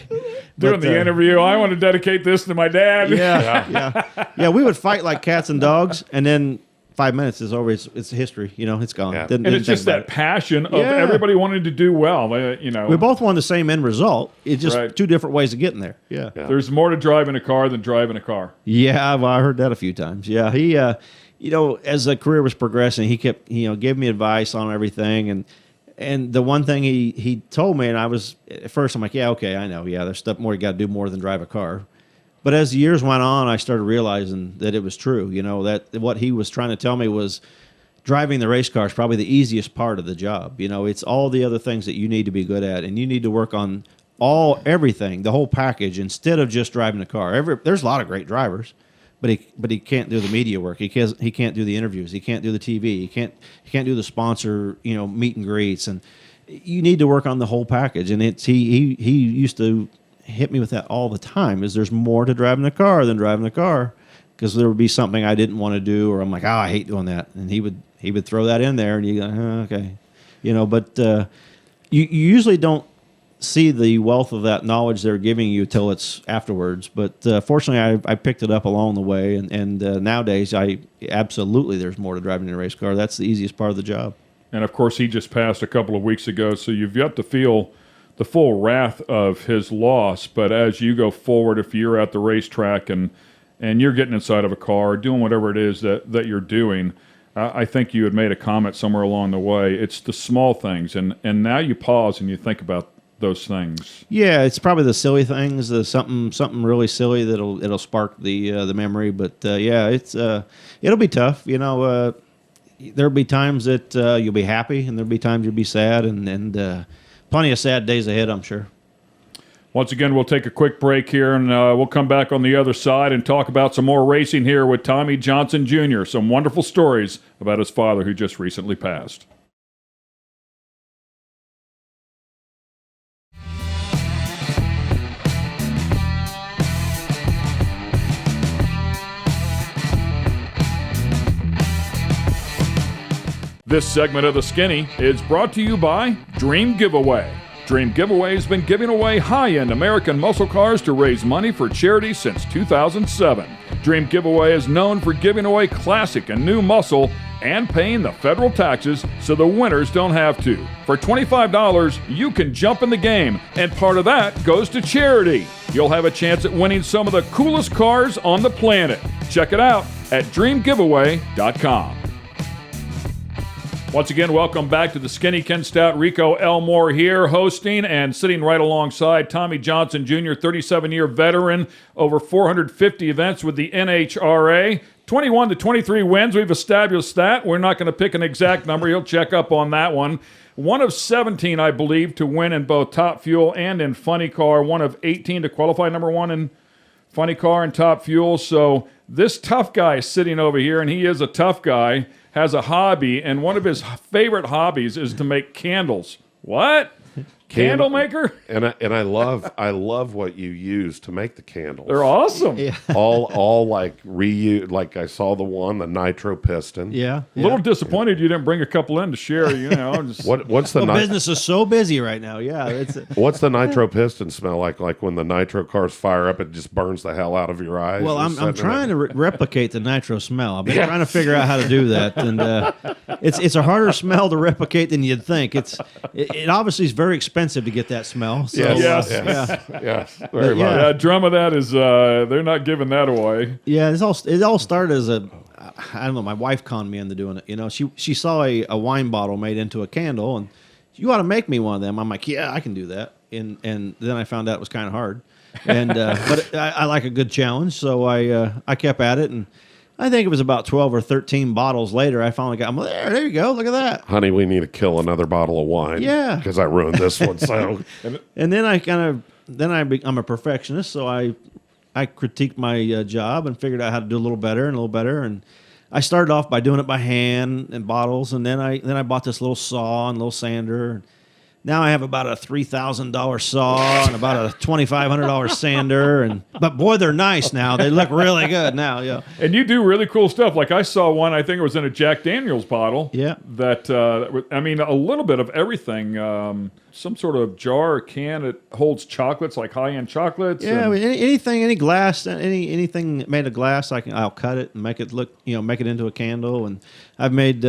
During the interview, I want to dedicate this to my dad. Yeah, we would fight like cats and dogs, and then 5 minutes is over. It's history. It's gone. Yeah. Didn't And it's just that passion of everybody wanting to do well. We both want the same end result. It's just two different ways of getting there. Yeah. There's more to driving a car than driving a car. Yeah, well, I heard that a few times. Yeah, he, as the career was progressing, he kept, gave me advice on everything, and the one thing he told me, and I was at first I'm like, yeah, okay, I know, there's stuff more you got to do more than drive a car. But as the years went on, I started realizing that it was true. That what he was trying to tell me was driving the race car is probably the easiest part of the job. You know, it's all the other things that you need to be good at, and you need to work on everything, the whole package, instead of just driving the car. There's a lot of great drivers, but he can't do the media work. He can't do the interviews. He can't do the TV. He can't do the sponsor, meet and greets. And you need to work on the whole package. And he used to hit me with that all the time. Is there's more to driving a car than driving a car, because there would be something I didn't want to do, or I'm like, I hate doing that, and he would throw that in there, and you go, okay, But you usually don't see the wealth of that knowledge they're giving you till it's afterwards. But fortunately, I picked it up along the way, and nowadays, absolutely there's more to driving a race car. That's the easiest part of the job. And of course, he just passed a couple of weeks ago, so you've yet to feel the full wrath of his loss. But as you go forward, if you're at the racetrack and you're getting inside of a car, doing whatever it is that you're doing, I think you had made a comment somewhere along the way. It's the small things, and now you pause and you think about those things. Yeah, it's probably the silly things, something really silly it'll spark the memory. But it'll be tough. There'll be times that you'll be happy, and there'll be times you'll be sad, and plenty of sad days ahead, I'm sure. Once again, we'll take a quick break here, and we'll come back on the other side and talk about some more racing here with Tommy Johnson Jr., some wonderful stories about his father who just recently passed. This segment of The Skinny is brought to you by Dream Giveaway. Dream Giveaway has been giving away high-end American muscle cars to raise money for charity since 2007. Dream Giveaway is known for giving away classic and new muscle and paying the federal taxes so the winners don't have to. For $25, you can jump in the game, and part of that goes to charity. You'll have a chance at winning some of the coolest cars on the planet. Check it out at dreamgiveaway.com. Once again, welcome back to the Skinny. Ken Stout, Rico Elmore here, hosting, and sitting right alongside Tommy Johnson Jr., 37-year veteran, over 450 events with the NHRA, 21 to 23 wins. We've established that. We're not going to pick an exact number. He'll check up on that one. One of 17, I believe, to win in both Top Fuel and in Funny Car. One of 18 to qualify number one in Funny Car and Top Fuel. So this tough guy sitting over here, and he is a tough guy, has a hobby, and one of his favorite hobbies is to make candles. What? Candle maker? And I love what you use to make the candles. They're awesome. Yeah. all like reuse. Like I saw the nitro piston. Yeah. A little disappointed you didn't bring a couple in to share. Just... What's the business is so busy right now. Yeah. What's the nitro piston smell like? Like when the nitro cars fire up, it just burns the hell out of your eyes. Well, I'm trying to replicate the nitro smell. I've been trying to figure out how to do that, and it's a harder smell to replicate than you'd think. It obviously is very expensive to get that smell. So, yes. Very much. Yeah, drum of that is they're not giving that away. Yeah, it all started as I don't know. My wife conned me into doing it. She saw a wine bottle made into a candle, and you ought to make me one of them. I'm like, yeah, I can do that. And then I found out it was kind of hard, and but I like a good challenge, so I kept at it, and I think it was about 12 or 13 bottles later, I finally got, there you go, look at that. Honey, we need to kill another bottle of wine. Yeah. Because I ruined this one. So, and then I'm a perfectionist, so I critiqued my job and figured out how to do a little better. And I started off by doing it by hand and bottles, and then I bought this little saw and little sander. Now I have about a $3,000 saw and about a $2,500 sander, but boy, they're nice now. They look really good now. Yeah. And you do really cool stuff. Like I saw one, I think it was in a Jack Daniel's bottle. Yeah. That a little bit of everything. Some sort of jar or can that holds chocolates, like high-end chocolates. Yeah, anything, any glass, anything made of glass, I'll cut it and make it look, make it into a candle. And I've made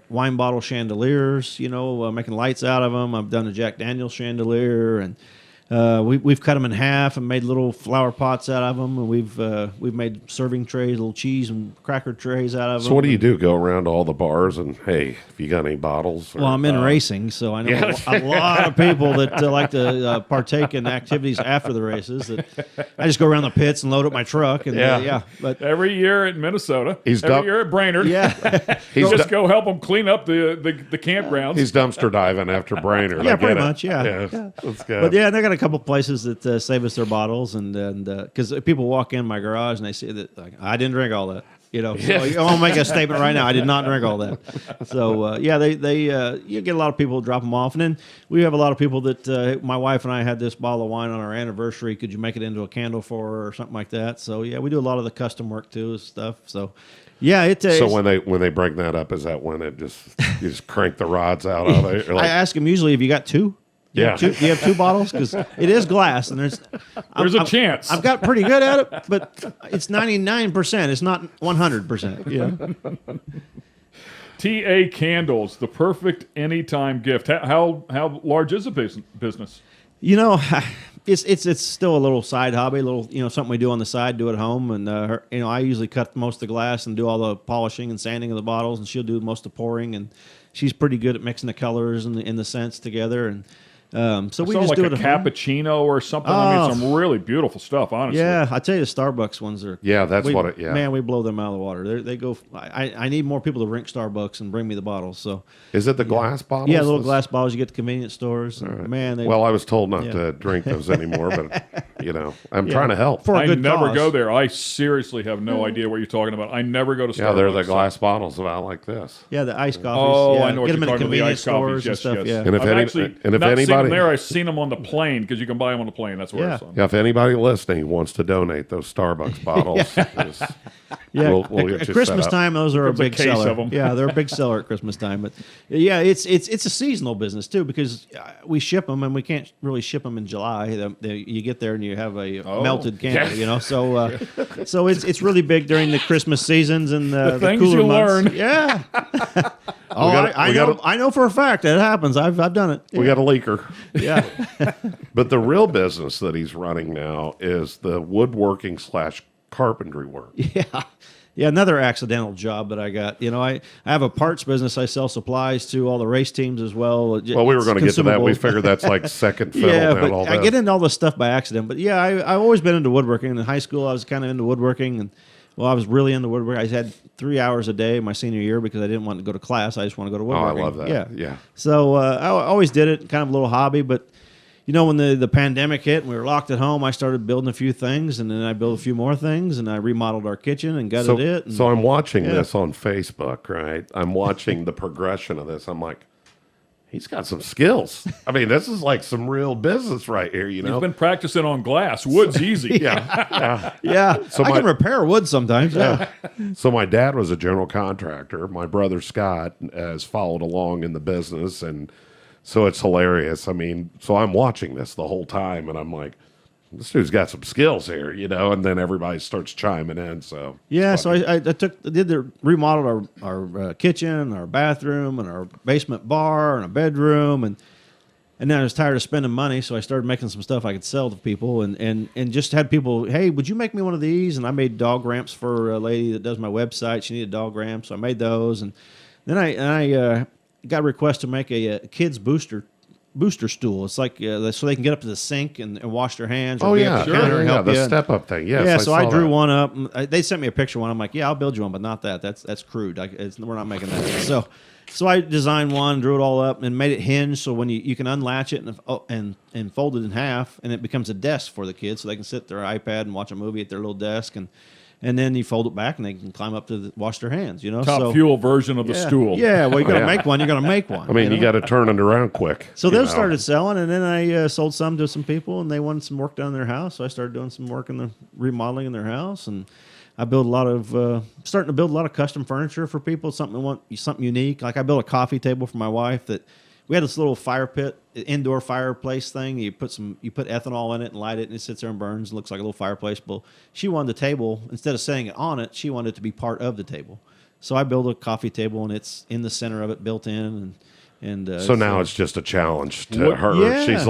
wine bottle chandeliers, making lights out of them. I've done a Jack Daniel's chandelier, and we've cut them in half and made little flower pots out of them, and we've made serving trays, little cheese and cracker trays out of them. So what do you do? Go around to all the bars and, hey, if you got any bottles? Well, I'm in racing, so I know a lot of people that like to partake in activities after the races. That I just go around the pits and load up my truck, and But every year at Minnesota, He's every year at Brainerd, go help them clean up the campgrounds. He's dumpster diving after Brainerd. Yeah, pretty much. Yeah. That's good. But they got a couple places that save us their bottles, and because people walk in my garage and they see that I didn't drink all that. So I'll make a statement right now. I did not drink all that. So you get a lot of people drop them off, and then we have a lot of people that my wife and I had this bottle of wine on our anniversary. Could you make it into a candle for her or something like that? So we do a lot of the custom work too, stuff. So. Yeah, so when they bring that up, is that when you just crank the rods out of it? I ask them usually, have you got two? Do you have two bottles? Because it is glass, and there's a chance. I've got pretty good at it, but it's 99%. It's not 100%. TA Candles, the perfect anytime gift. How large is the business? It's still a little side hobby, a little something we do on the side, do at home, and I usually cut most of the glass and do all the polishing and sanding of the bottles, and she'll do most of the pouring, and she's pretty good at mixing the colors and the scents together, and so we just like do it a at home. cappuccino or something. I mean, some really beautiful stuff, honestly. Yeah, I tell you, the Starbucks ones are. Yeah, Man, we blow them out of the water. They go. I need more people to drink Starbucks and bring me the bottles. So. Is it the glass bottles? Yeah, little glass bottles you get at convenience stores. Right. Man, I was told not to drink those anymore, but I'm trying to help. For a I good never cause. go there. I seriously have no idea what you're talking about. I never go to Starbucks. Yeah, they're the glass bottles about like this. Yeah, the iced coffees. Oh, yeah. I know what Get you're them in talking about. The convenience iced coffees, stores and stuff. Yeah. And if I've actually and if not seen them anybody there, I've seen them on the plane because you can buy them on the plane. That's where I saw them. Yeah, if anybody listening wants to donate those Starbucks bottles, we'll get at you Christmas set up. time, those are a There's a big case seller. of 'em. Yeah, they're a big seller at Christmas time. But it's a seasonal business too, because we ship them and we can't really ship them in July. You get there and you have a melted candle, so it's really big during the Christmas seasons and the things cooler you months. learn. Yeah. I know for a fact that it happens. I've done it. We got a leaker. Yeah. But the real business that he's running now is the woodworking / carpentry work. Yeah, another accidental job that I got. I have a parts business. I sell supplies to all the race teams as well. Well, we were going to get to that. We figured that's like second fiddle. Yeah, now, but all I that. get into all this stuff by accident. But yeah, I've always been into woodworking. In high school, I was kind of into woodworking, and I was really into woodworking. I had 3 hours a day my senior year because I didn't want to go to class. I just want to go to woodworking. I love that. Yeah. So I always did it, kind of a little hobby, but. When the pandemic hit and we were locked at home, I started building a few things, and then I built a few more things, and I remodeled our kitchen and gutted it. And, so I'm watching this on Facebook, right? I'm watching the progression of this. I'm like, he's got some skills. I mean, this is like some real business right here, He's been practicing on glass. Wood's easy. Yeah. So I can repair wood sometimes. Yeah. So my dad was a general contractor. My brother Scott has followed along in the business, and so it's hilarious. I mean, so I'm watching this the whole time, and I'm like, this dude's got some skills here, and then everybody starts chiming in. So so I remodeled our kitchen, our bathroom, and our basement bar, and a bedroom, and then I was tired of spending money, so I started making some stuff I could sell to people, and just had people, hey, would you make me one of these? And I made dog ramps for a lady that does my website. She needed dog ramps, so I made those, and then I got a request to make a kids booster stool. It's like so they can get up to the sink and wash their hands. Oh yeah, help the you. step up thing. Yes, yeah. So I drew that. one up. They sent me a picture one. I'm like, yeah, I'll build you one, but not that. That's crude. We're not making that. So I designed one, drew it all up, and made it hinge so when you can unlatch it and fold it in half, and it becomes a desk for the kids, so they can sit their iPad and watch a movie at their little desk and then you fold it back, and they can climb up to wash their hands. Top fuel version of the stool. Yeah, well, you got to make one. You got to make one. I mean, you got to turn it around quick. So those started selling, and then I sold some to some people, and they wanted some work done in their house. So I started doing some work in the remodeling in their house, and I built starting to build a lot of custom furniture for people. Something unique. Like I built a coffee table for my wife that. We had this little fire pit, indoor fireplace thing. You put ethanol in it and light it, and it sits there and burns and looks like a little fireplace. Well, she wanted the table, instead of setting it on it, she wanted it to be part of the table. So I built a coffee table, and it's in the center of it, built in, and And so now it's just a challenge to her. Yeah. She's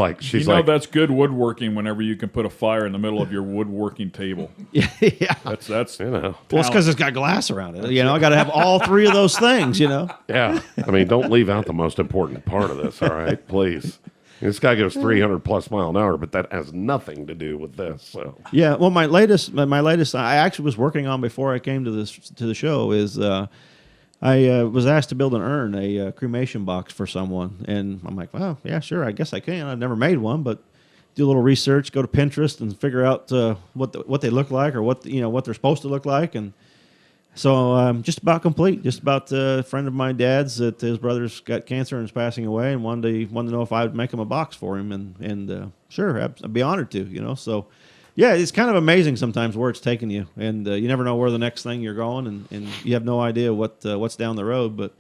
like, that's good woodworking whenever you can put a fire in the middle of your woodworking table. yeah. That's Well, it's because it's got glass around it. I got to have all three of those things. Yeah. I mean, don't leave out the most important part of this. All right, please. This guy goes 300 plus mile an hour, but that has nothing to do with this. So yeah. Well, my latest I actually was working on before I came to the show is. I was asked to build an urn, a cremation box for someone, and I'm like, well, yeah, sure, I guess I can. I've never made one, but do a little research, go to Pinterest, and figure out what they look like or what they're supposed to look like, and so just about complete. Just about a friend of my dad's that his brother's got cancer and is passing away, and wanted to know if I would make him a box for him, and sure, I'd be honored to. So. Yeah, it's kind of amazing sometimes where it's taking you, and you never know where the next thing you're going, and you have no idea what's down the road. But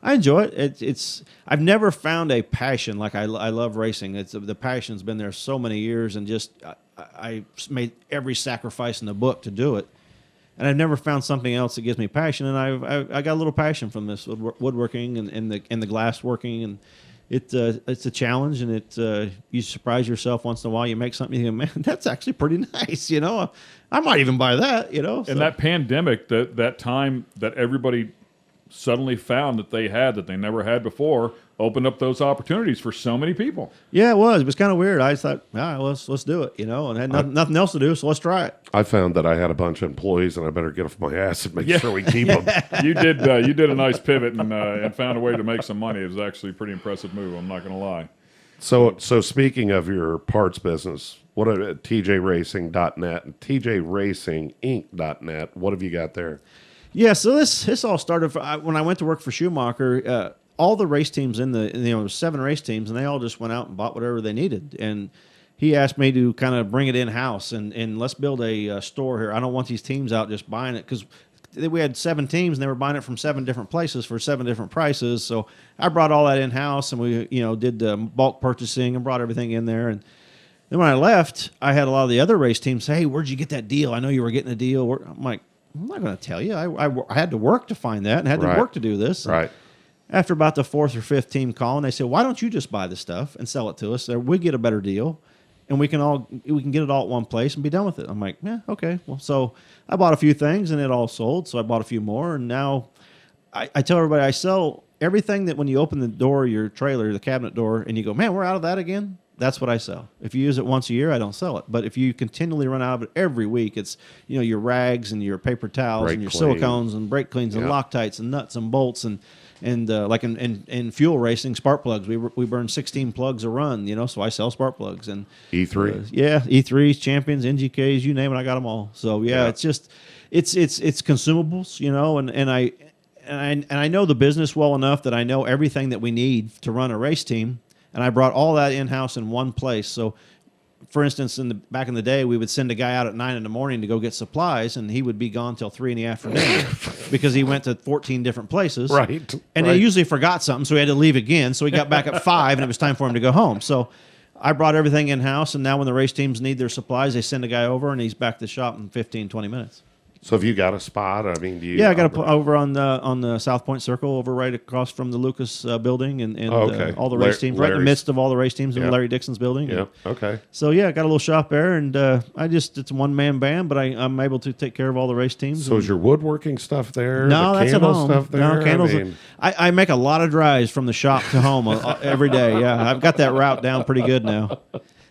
I enjoy it. It's I've never found a passion like I love racing. The passion's been there so many years, and just I made every sacrifice in the book to do it, and I've never found something else that gives me passion. And I got a little passion from this woodworking and the glass working and. It's a challenge, and you surprise yourself once in a while. You make something, you think, man, that's actually pretty nice. I might even buy that. So. And that pandemic, that time that everybody suddenly found that they never had before, opened up those opportunities for so many people. Yeah, it was. It was kind of weird. I just thought, let's do it. And had nothing else to do, so let's try it. I found that I had a bunch of employees, and I better get off my ass and make sure we keep them. You did a nice pivot and found a way to make some money. It was actually a pretty impressive move. I'm not going to lie. So speaking of your parts business, what are tjracing.net and tjracinginc.net? What have you got there? Yeah, so this all started when I went to work for Schumacher. All the race teams there was 7 race teams, and they all just went out and bought whatever they needed. And he asked me to kind of bring it in house and let's build a store here. I don't want these teams out just buying it because we had 7 teams and they were buying it from 7 different places for 7 different prices. So I brought all that in house, and we did bulk purchasing and brought everything in there. And then when I left, I had a lot of the other race teams say, "Hey, where'd you get that deal? I know you were getting a deal." I'm like, I'm not going to tell you. I had to work to find that and had to work to do this. Right. After about the 4th or 5th team calling, they said, "Why don't you just buy the stuff and sell it to us? We get a better deal, and we can get it all at one place and be done with it." I'm like, "Yeah, okay." Well, so I bought a few things and it all sold. So I bought a few more, and now I tell everybody I sell everything that when you open the door of your trailer, the cabinet door, and you go, "Man, we're out of that again." That's what I sell. If you use it once a year, I don't sell it. But if you continually run out of it every week, it's your rags and your paper towels and your silicones and brake cleans and Loctites and nuts and bolts and like in fuel racing, spark plugs. We burn 16 plugs a run, so I sell spark plugs and E3. E3s, Champions, NGKs, you name it, I got them all. So it's just it's consumables, and I know the business well enough that I know everything that we need to run a race team. And I brought all that in-house in one place. So, for instance, back in the day, we would send a guy out at 9 in the morning to go get supplies, and he would be gone till 3 in the afternoon because he went to 14 different places. Right. And he usually forgot something, so he had to leave again. So he got back at 5, and it was time for him to go home. So I brought everything in-house, and now when the race teams need their supplies, they send a guy over, and he's back to the shop in 15, 20 minutes. So have you got a spot? I mean, do you? Yeah, I got over on the South Point Circle, over right across from the Lucas building, and all the race teams, right in the midst of all the race teams in Larry Dixon's building. Yeah. Okay. So I got a little shop there, and it's a one-man band, but I'm able to take care of all the race teams. So is your woodworking stuff there? No, that's at home. Stuff there? No, candles. I make a lot of drives from the shop to home every day. Yeah, I've got that route down pretty good now.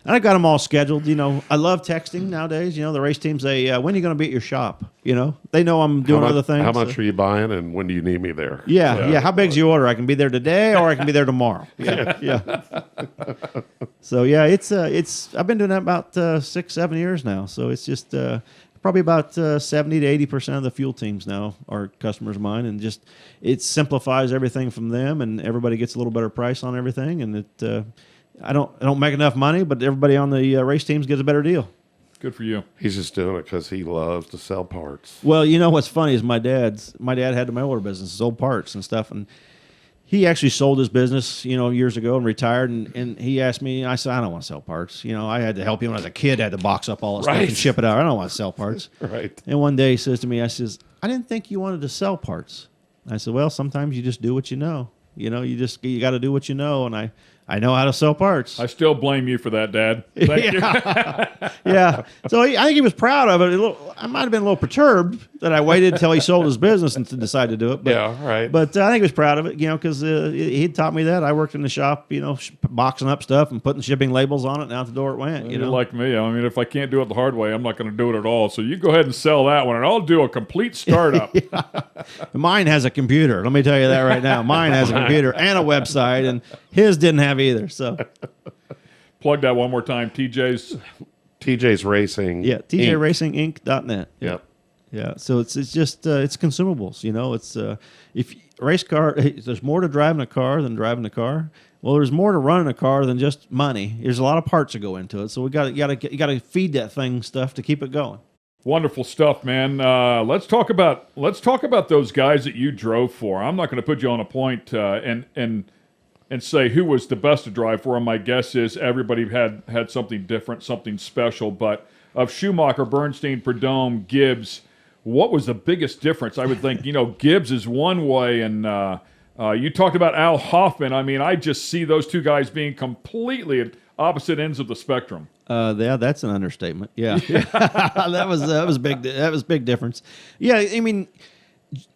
And I got them all scheduled. I love texting nowadays. The race teams say, "When are you going to be at your shop?" They know I'm doing other things. How much are you buying, and when do you need me there? Yeah. How big's your order? I can be there today, or I can be there tomorrow. Yeah. So it's I've been doing that about 6-7 years now. So it's just probably about 70 to 80% of the fuel teams now are customers of mine, and just it simplifies everything from them, and everybody gets a little better price on everything, and it. I don't make enough money, but everybody on the race teams gets a better deal. Good for you. He's just doing it because he loves to sell parts. Well, what's funny is my dad had the mail order business, sold parts and stuff, and he actually sold his business, years ago and retired. And he asked me, I said, I don't want to sell parts. I had to help him as a kid, had to box up all that stuff and ship it out. I don't want to sell parts. Right. And one day he says to me, I didn't think you wanted to sell parts. I said, well, sometimes you just do what you know. You know, you got to do what you know, and I know how to sell parts. I still blame you for that, Dad. Thank you. Yeah. So I think he was proud of it. I might have been a little perturbed that I waited until he sold his business and to decide to do it. But, Yeah, right. But I think he was proud of it, you know, because he taught me that. I worked in the shop, you know, boxing up stuff and putting shipping labels on it, and out the door it went. You You're know, like me. I mean, if I can't do it the hard way, I'm not going to do it at all. So you go ahead and sell that one, and I'll do a complete startup. Mine has a computer. Let me tell you that right now. Mine has a computer and a website, and his didn't have either. So Plug that one more time. TJ's Racing. yeah, TJRacingInc.net. Yep. Yeah, so it's just it's consumables. You know, it's if race car, there's more to driving a car than driving a car. Well, there's more to running a car than just money. There's a lot of parts that go into it. So you got to feed that thing stuff to keep it going. Wonderful stuff, man. Let's talk about those guys that you drove for. I'm not going to put you on a point and say who was the best to drive for. My guess is everybody had something different, something special. But of Schumacher, Bernstein, Prudhomme, Gibbs, what was the biggest difference? I would think, you know, Gibbs is one way, and you talked about Al Hoffman. I mean, I just see those two guys being completely at opposite ends of the spectrum. Yeah, that's an understatement. Yeah, that was big. That was big difference. Yeah, I mean,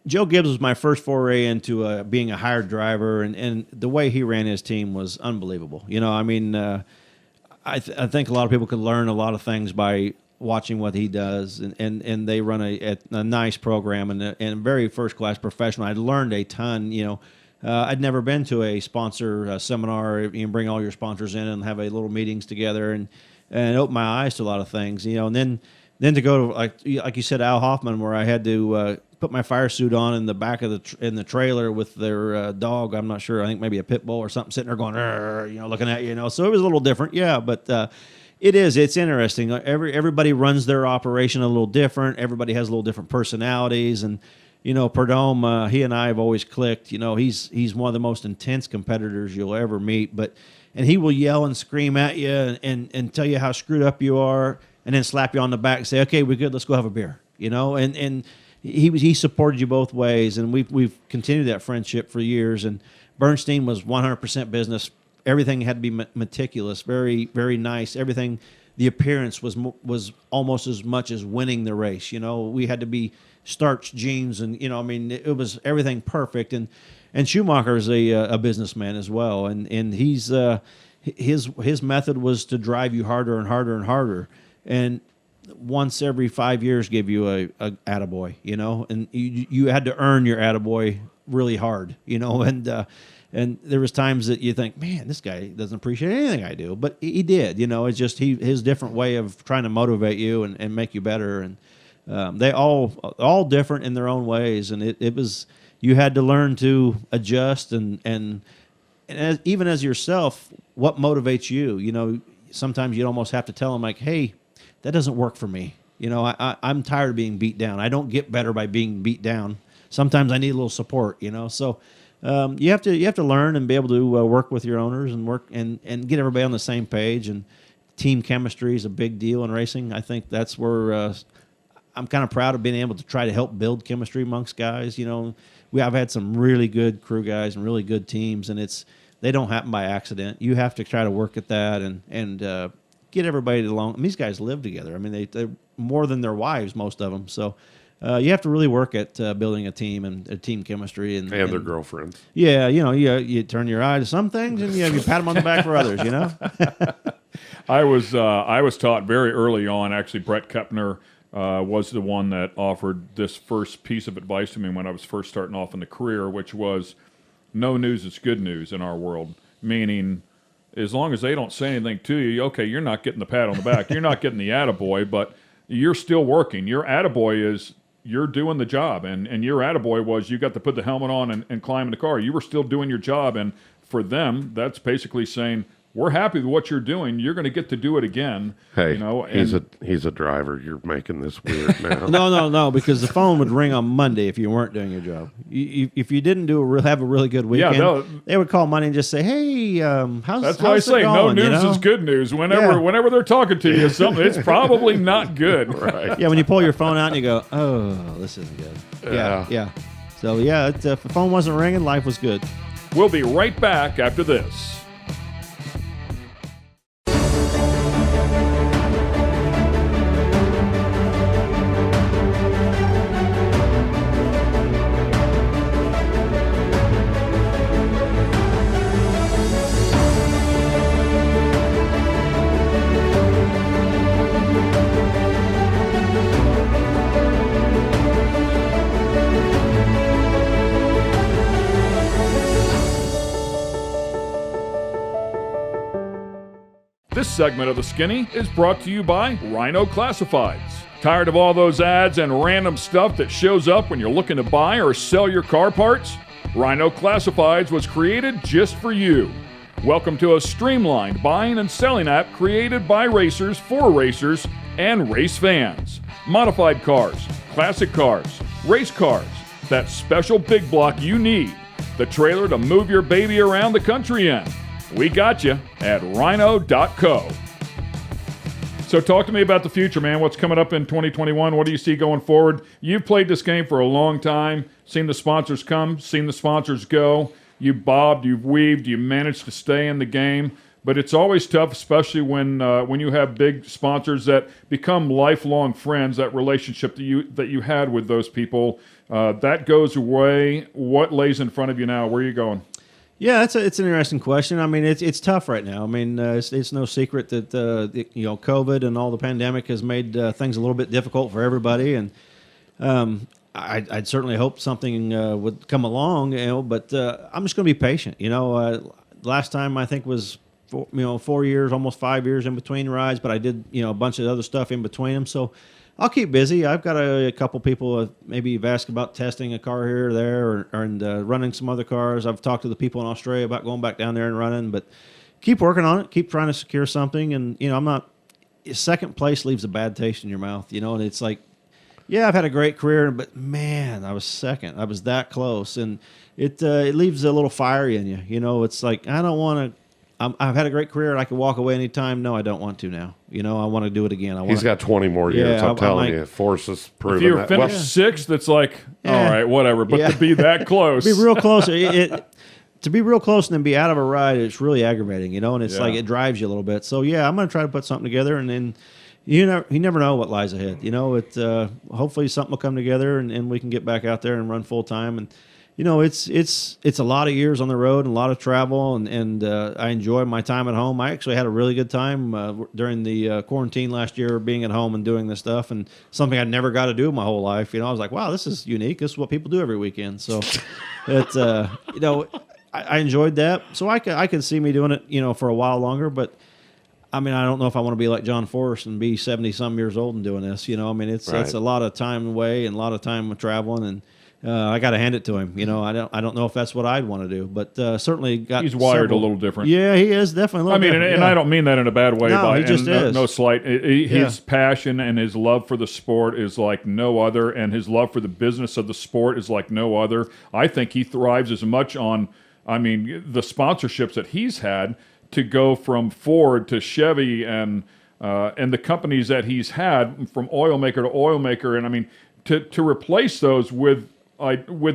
Joe Gibbs was my first foray into being a hired driver, and the way he ran his team was unbelievable. You know, I mean, I think a lot of people could learn a lot of things by watching what he does, and they run a nice program and very first class professional. I learned a ton. You know, I'd never been to a sponsor seminar. You can bring all your sponsors in and have a little meetings together, and open my eyes to a lot of things. You know, and then to go to like you said, Al Hoffman, where I had to put my fire suit on in the back of the trailer with their dog. I'm not sure. I think maybe a pit bull or something sitting there going, you know, looking at you. You know, so it was a little different. Yeah, but it's interesting. Everybody runs their operation a little different. Everybody has a little different personalities, and you know, Prudhomme, he and I have always clicked. You know, he's one of the most intense competitors you'll ever meet. And he will yell and scream at you and tell you how screwed up you are, and then slap you on the back and say, "Okay, we're good. Let's go have a beer." You know, and he supported you both ways, and we've continued that friendship for years. And Bernstein was 100% business. Everything had to be meticulous, very, very nice. Everything, the appearance was almost as much as winning the race. You know, we had to be starched jeans, and you know, I mean, it was everything perfect. And Schumacher is a businessman as well, and he's his method was to drive you harder and harder and harder, and once every 5 years give you a attaboy, you know, and you had to earn your attaboy really hard, you know, and there was times that you think, man, this guy doesn't appreciate anything I do, but he did, you know. It's just his different way of trying to motivate you and make you better, and they all different in their own ways, and it was, you had to learn to adjust and even as yourself, what motivates you. You know, sometimes you'd almost have to tell them like, hey, that doesn't work for me. You know, I'm tired of being beat down. I don't get better by being beat down. Sometimes I need a little support, you know. So you have to learn and be able to work with your owners and work and get everybody on the same page. And team chemistry is a big deal in racing. I think that's where I'm kind of proud of being able to try to help build chemistry amongst guys. You know, I've had some really good crew guys and really good teams, and they don't happen by accident. You have to try to work at that and get everybody along. And these guys live together. I mean, they're more than their wives, most of them. So you have to really work at building a team and a team chemistry and their girlfriends. Yeah, you know, you turn your eye to some things and you pat them on the back for others. You know. I was taught very early on. Actually, Brett Kepner was the one that offered this first piece of advice to me when I was first starting off in the career, which was, no news is good news in our world. Meaning, as long as they don't say anything to you, okay, you're not getting the pat on the back. You're not getting the attaboy, but you're still working. Your attaboy is you're doing the job, and your attaboy was you got to put the helmet on and climb in the car. You were still doing your job, and for them, that's basically saying, we're happy with what you're doing. You're going to get to do it again. Hey, you know, he's a driver. You're making this weird now. No, because the phone would ring on Monday if you weren't doing your job. If you didn't have a really good weekend, they would call Monday and just say, "Hey, how's that's why I say going, no news is good news." Whenever they're talking to you, something it's probably not good. Right? Yeah, when you pull your phone out and you go, "Oh, this isn't good." Yeah. So if the phone wasn't ringing, life was good. We'll be right back after this. This segment of The Skinny is brought to you by Rhino Classifieds. Tired of all those ads and random stuff that shows up when you're looking to buy or sell your car parts? Rhino Classifieds was created just for you. Welcome to a streamlined buying and selling app created by racers for racers and race fans. Modified cars, classic cars, race cars, that special big block you need, the trailer to move your baby around the country in. We got you at rhino.co. So talk to me about the future, man. What's coming up in 2021? What do you see going forward? You've played this game for a long time, seen the sponsors come, seen the sponsors go. You've bobbed, you've weaved, you managed to stay in the game. But it's always tough, especially when you have big sponsors that become lifelong friends, that relationship that you had with those people. That goes away. What lays in front of you now? Where are you going? Yeah, it's an interesting question. I mean, it's tough right now. I mean, it's no secret that COVID and all the pandemic has made things a little bit difficult for everybody, and I'd certainly hope something would come along, But I'm just going to be patient. Last time I think was 4 years, almost 5 years in between rides, but I did a bunch of other stuff in between them, so I'll keep busy. I've got a couple people maybe you've asked about testing a car here or there, and running some other cars. I've talked to the people in Australia about going back down there and running, but keep working on it. Keep trying to secure something, and I'm not. Second place leaves a bad taste in your mouth, and it's like, yeah, I've had a great career, but man, I was second. I was that close, and it leaves a little fire in you. It's like I don't want to. I've had a great career, and I can walk away anytime. No, I don't want to now. I want to do it again. He's got 20 more years. I'm telling you. Force has proven if you that. finish sixth, it's like, all right, whatever. But to be that close. To be real close. To be real close and then be out of a ride, it's really aggravating, and it's like it drives you a little bit. So, yeah, I'm going to try to put something together, and then you never know what lies ahead. Hopefully something will come together, and we can get back out there and run full time. And it's a lot of years on the road and a lot of travel, and I enjoy my time at home. I actually had a really good time during the quarantine last year, being at home and doing this stuff, and something I'd never got to do my whole life. I was like, wow, this is unique. This is what people do every weekend. So it's I enjoyed that. So I could see me doing it for a while longer, but I mean, I don't know if I want to be like John Forrest and be 70-some years old and doing this. I mean, it's a lot of time away and a lot of time with traveling, and I got to hand it to him. I don't know if that's what I'd want to do, but certainly got. He's wired a little different. Yeah, he is definitely. A little different. And I don't mean that in a bad way. No, he just is. No slight. His passion and his love for the sport is like no other, and his love for the business of the sport is like no other. I think he thrives as much on. I mean, the sponsorships that he's had to go from Ford to Chevy and the companies that he's had from oil maker to oil maker, and I mean to replace those with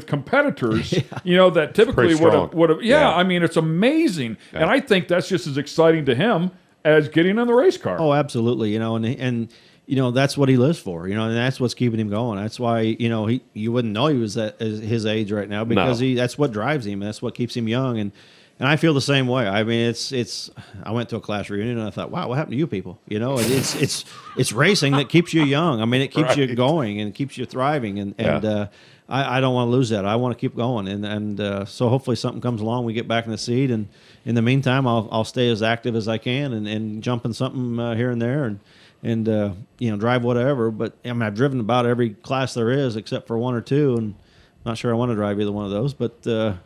competitors, that typically would have. I mean, it's amazing, and I think that's just as exciting to him as getting in the race car. Oh, absolutely, and that's what he lives for, and that's what's keeping him going. That's why you wouldn't know he was at his age right now, because that's what drives him. That's what keeps him young, and I feel the same way. I mean, it's. I went to a class reunion and I thought, wow, what happened to you people? It's racing that keeps you young. I mean, it keeps you going and keeps you thriving, and I don't want to lose that. I want to keep going, and so hopefully something comes along, we get back in the seat, and in the meantime, I'll stay as active as I can and jump in something here and there, and drive whatever. But I mean, I've driven about every class there is except for one or two, and I'm not sure I want to drive either one of those. But I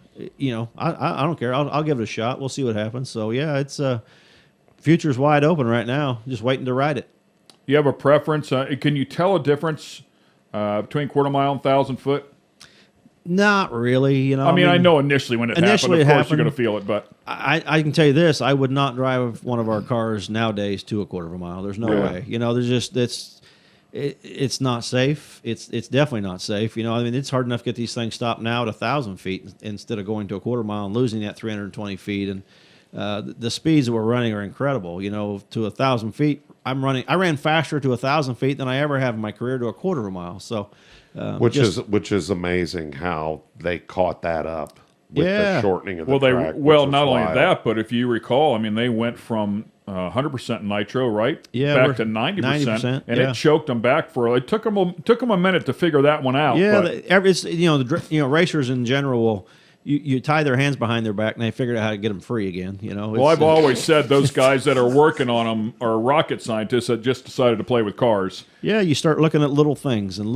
don't care. I'll give it a shot. We'll see what happens. So yeah, it's future's wide open right now. Just waiting to ride it. You have a preference? Can you tell a difference between quarter mile and 1,000 foot? Not really, I mean, I know initially when it happened, of course you're going to feel it, but I can tell you this: I would not drive one of our cars nowadays to a quarter of a mile. There's no way. There's just it's not safe. It's definitely not safe. You know, I mean, it's hard enough to get these things stopped now at 1,000 feet instead of going to a quarter mile and losing that 320 feet. And the speeds that we're running are incredible. You know, to 1,000 feet, I ran faster to 1,000 feet than I ever have in my career to a quarter of a mile. So, which is amazing how they caught that up with the shortening of the track. Not only that, but if you recall, I mean, they went from 100% nitro, right? Yeah, back to 90%, and yeah. it choked them back for. It took them a minute to figure that one out. Yeah, but. it's racers in general will. You tie their hands behind their back, and they figured out how to get them free again. You know. Well, I've always said those guys that are working on them are rocket scientists that just decided to play with cars. Yeah, you start looking at little things, and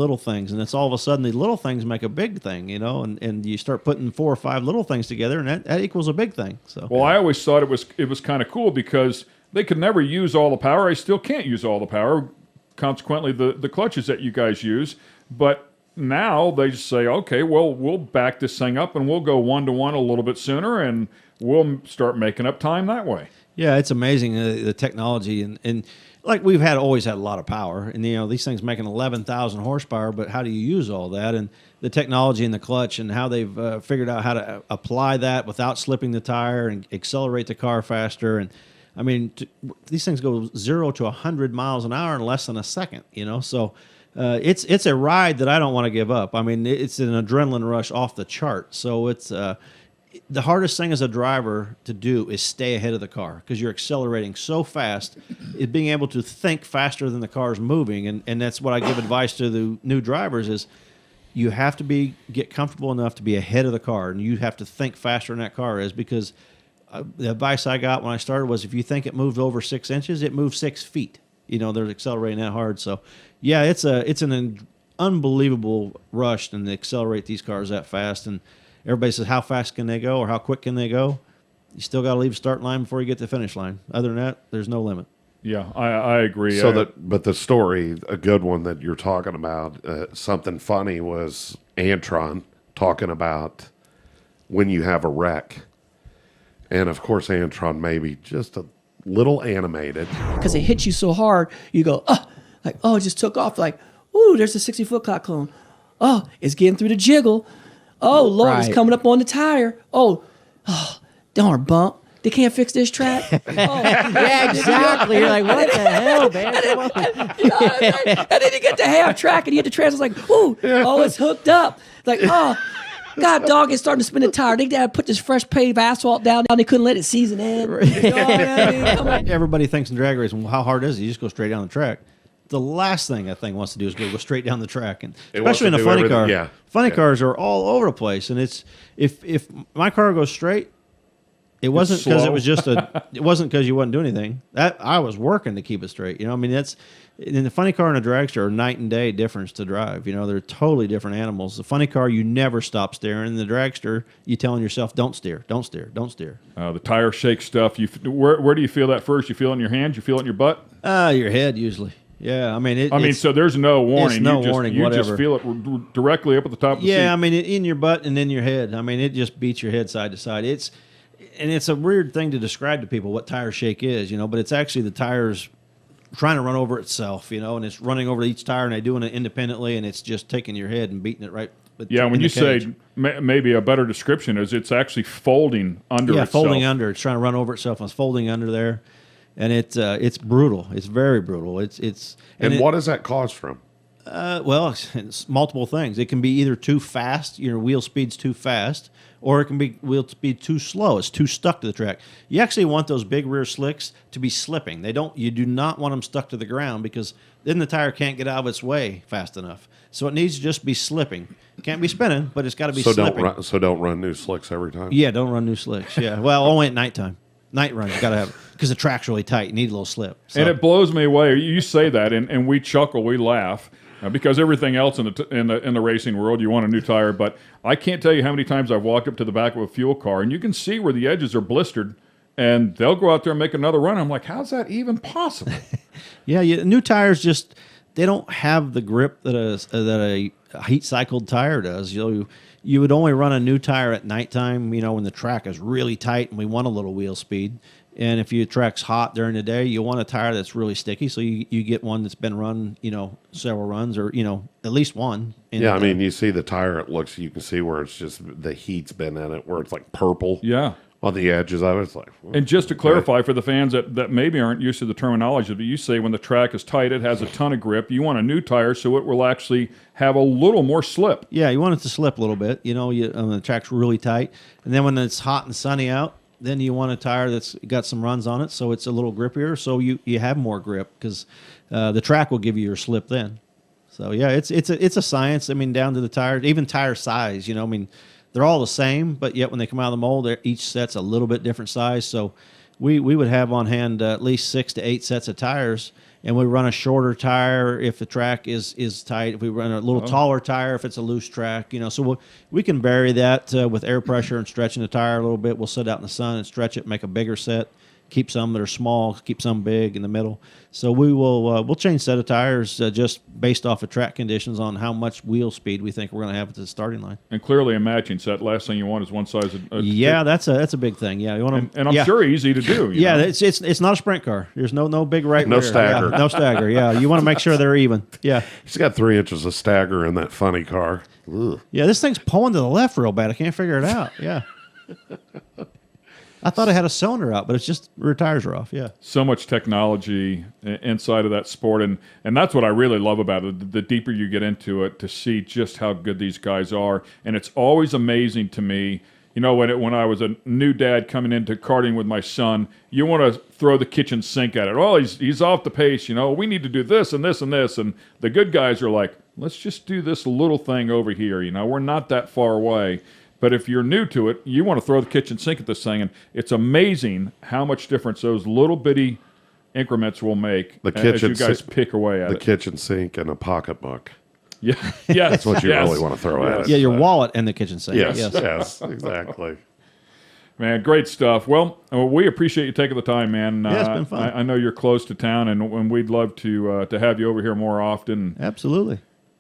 it's all of a sudden the little things make a big thing, you know, and you start putting 4 or 5 little things together, and that equals a big thing. So. Well, I always thought it was kind of cool because they could never use all the power. I still can't use all the power. Consequently, the clutches that you guys use, but. Now they just say, okay, well, we'll back this thing up and we'll go 1-to-1 a little bit sooner and we'll start making up time that way. Yeah, it's amazing, the technology. And like we've always had a lot of power. And, you know, these things making 11,000 horsepower, but how do you use all that? And the technology in the clutch and how they've figured out how to apply that without slipping the tire and accelerate the car faster. And, I mean, these things go 0 to 100 miles an hour in less than a second, you know, so... it's a ride that I don't want to give up. I mean, it's an adrenaline rush off the chart. So it's the hardest thing as a driver to do is stay ahead of the car because you're accelerating so fast. Being able to think faster than the car's moving, and that's what I give advice to the new drivers is you have to get comfortable enough to be ahead of the car, and you have to think faster than that car is because the advice I got when I started was if you think it moved over 6 inches, it moved 6 feet. You know, they're accelerating that hard. So, yeah, it's an unbelievable rush and they accelerate these cars that fast. And everybody says, how fast can they go or how quick can they go? You still got to leave the start line before you get to the finish line. Other than that, there's no limit. Yeah, I agree. But the story, a good one that you're talking about, something funny was Antron talking about when you have a wreck. And, of course, Antron may be just a little animated because it hits you so hard you go it just took off like ooh there's a 60-foot clock clone, oh it's getting through the jiggle, oh Lord right. It's coming up on the tire, oh darn bump, they can't fix this track. Yeah, exactly. You're like, what the hell, man? And then you get to half track and you hit the trans, it's like ooh it's hooked up, like God, dog, it's starting to spin the tire. They got to put this fresh paved asphalt down. They couldn't let it season in. Everybody thinks in drag racing, well, how hard is it? You just go straight down the track. The last thing that thing wants to do is go straight down the track, and especially in a funny car. Yeah. Funny cars are all over the place, and it's if my car goes straight, it wasn't because it was just it wasn't because you wasn't doing anything. That I was working to keep it straight. You know, I mean that's. In the funny car and a dragster are night and day difference to drive. You know, they're totally different animals. The funny car, you never stop steering. In the dragster, you telling yourself, don't steer, don't steer, don't steer. The tire shake stuff, where do you feel that first? You feel it in your hands? You feel it in your butt? Your head usually. Yeah, I mean, so there's no warning. It's no warning, you whatever. just feel it directly up at the top of the seat. Yeah, I mean, in your butt and in your head. I mean, it just beats your head side to side. It's a weird thing to describe to people what tire shake is, you know, but it's actually the tires trying to run over itself, you know, and it's running over each tire and they're doing it independently, and it's just taking your head and beating it right. Yeah, when you say maybe a better description is it's actually folding under itself. Yeah, folding under. It's trying to run over itself and it's folding under there, and it's brutal. It's very brutal. And what does that cause from? Well, it's multiple things. It can be either too fast, your wheel speed's too fast, or it can be wheel speed too slow. It's too stuck to the track. You actually want those big rear slicks to be slipping. You do not want them stuck to the ground because then the tire can't get out of its way fast enough. So it needs to just be slipping. It can't be spinning, but it's got to be slipping. Don't run new slicks every time? Yeah, don't run new slicks. Yeah, well, only at nighttime. Night runs, you got to have it because the track's really tight. You need a little slip. So. And it blows me away. You say that, and we chuckle, we laugh. Because everything else in the racing world, you want a new tire. But I can't tell you how many times I've walked up to the back of a fuel car, and you can see where the edges are blistered, and they'll go out there and make another run. I'm like, how's that even possible? Yeah, new tires they don't have the grip that a heat cycled tire does. You would only run a new tire at nighttime, you know, when the track is really tight and we want a little wheel speed. And if your track's hot during the day, you want a tire that's really sticky. So you get one that's been run, several runs or, at least one. Yeah, I mean, you see the tire, you can see where it's just the heat's been in it, where it's like purple. Yeah. On the edges of it, it's like. And just to clarify for the fans that maybe aren't used to the terminology, but you say when the track is tight, it has a ton of grip. You want a new tire so it will actually have a little more slip. Yeah, you want it to slip a little bit. The track's really tight. And then when it's hot and sunny out, then you want a tire that's got some runs on it, so it's a little grippier, so you have more grip because the track will give you your slip then. So yeah, it's a science. I mean, down to the tire, even tire size. They're all the same, but yet when they come out of the mold, each set's a little bit different size. So we would have on hand at least 6 to 8 sets of tires, and we run a shorter tire if the track is tight. If we run a little taller tire if it's a loose track, so we can vary that with air pressure and stretching the tire a little bit. We'll sit out in the sun and stretch it, make a bigger set. Keep some that are small, keep some big in the middle. So we'll change set of tires just based off of track conditions on how much wheel speed we think we're going to have at the starting line. And clearly a matching set. Last thing you want is one size. That's a big thing. Yeah, you want and I'm sure easy to do. Yeah, it's not a sprint car. There's no big right no rear. stagger. Yeah, no stagger. Yeah, you want to make sure they're even. Yeah, he's got 3 inches of stagger in that funny car. Ugh. Yeah, this thing's pulling to the left real bad. I can't figure it out. Yeah. I thought it had a cylinder out, but it's just rear tires are off. Yeah. So much technology inside of that sport, and that's what I really love about it. The deeper you get into it, to see just how good these guys are, and it's always amazing to me. When I was a new dad coming into karting with my son, you want to throw the kitchen sink at it. Oh, he's off the pace. We need to do this and this and this, and the good guys are like, let's just do this little thing over here. We're not that far away. But if you're new to it, you want to throw the kitchen sink at this thing, and it's amazing how much difference those little bitty increments will make as you guys pick away at it. The kitchen sink and a pocketbook. Yeah, yes, that's what you really want to throw at it. Yeah, your wallet and the kitchen sink. Yes, exactly. Man, great stuff. Well, we appreciate you taking the time, man. Yeah, it's been fun. I know you're close to town, and we'd love to have you over here more often. Absolutely.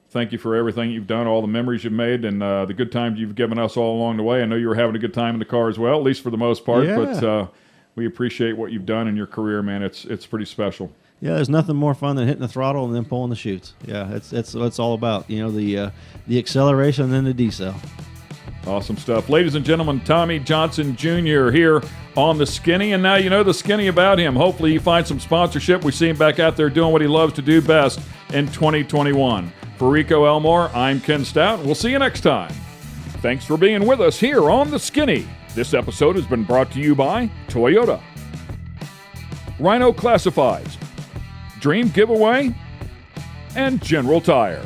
Thank you for everything you've done, all the memories you've made, and the good times you've given us all along the way. I know you were having a good time in the car as well, at least for the most part. Yeah. But we appreciate what you've done in your career, man. It's pretty special. Yeah, there's nothing more fun than hitting the throttle and then pulling the chutes. Yeah, that's what it's all about. The acceleration and then the decel. Awesome stuff. Ladies and gentlemen, Tommy Johnson Jr. here on The Skinny, and now you know the skinny about him. Hopefully you find some sponsorship. We see him back out there doing what he loves to do best in 2021. For Rico Elmore, I'm Ken Stout. We'll see you next time. Thanks for being with us here on The Skinny. This episode has been brought to you by Toyota, Rhino Classifieds, Dream Giveaway, and General Tire.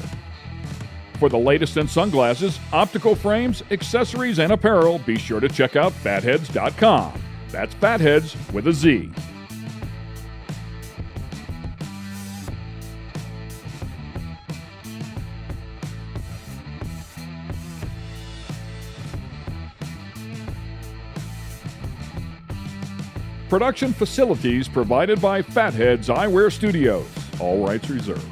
For the latest in sunglasses, optical frames, accessories, and apparel, be sure to check out fatheads.com. That's Fatheads with a Z. Production facilities provided by Fatheads Eyewear Studios. All rights reserved.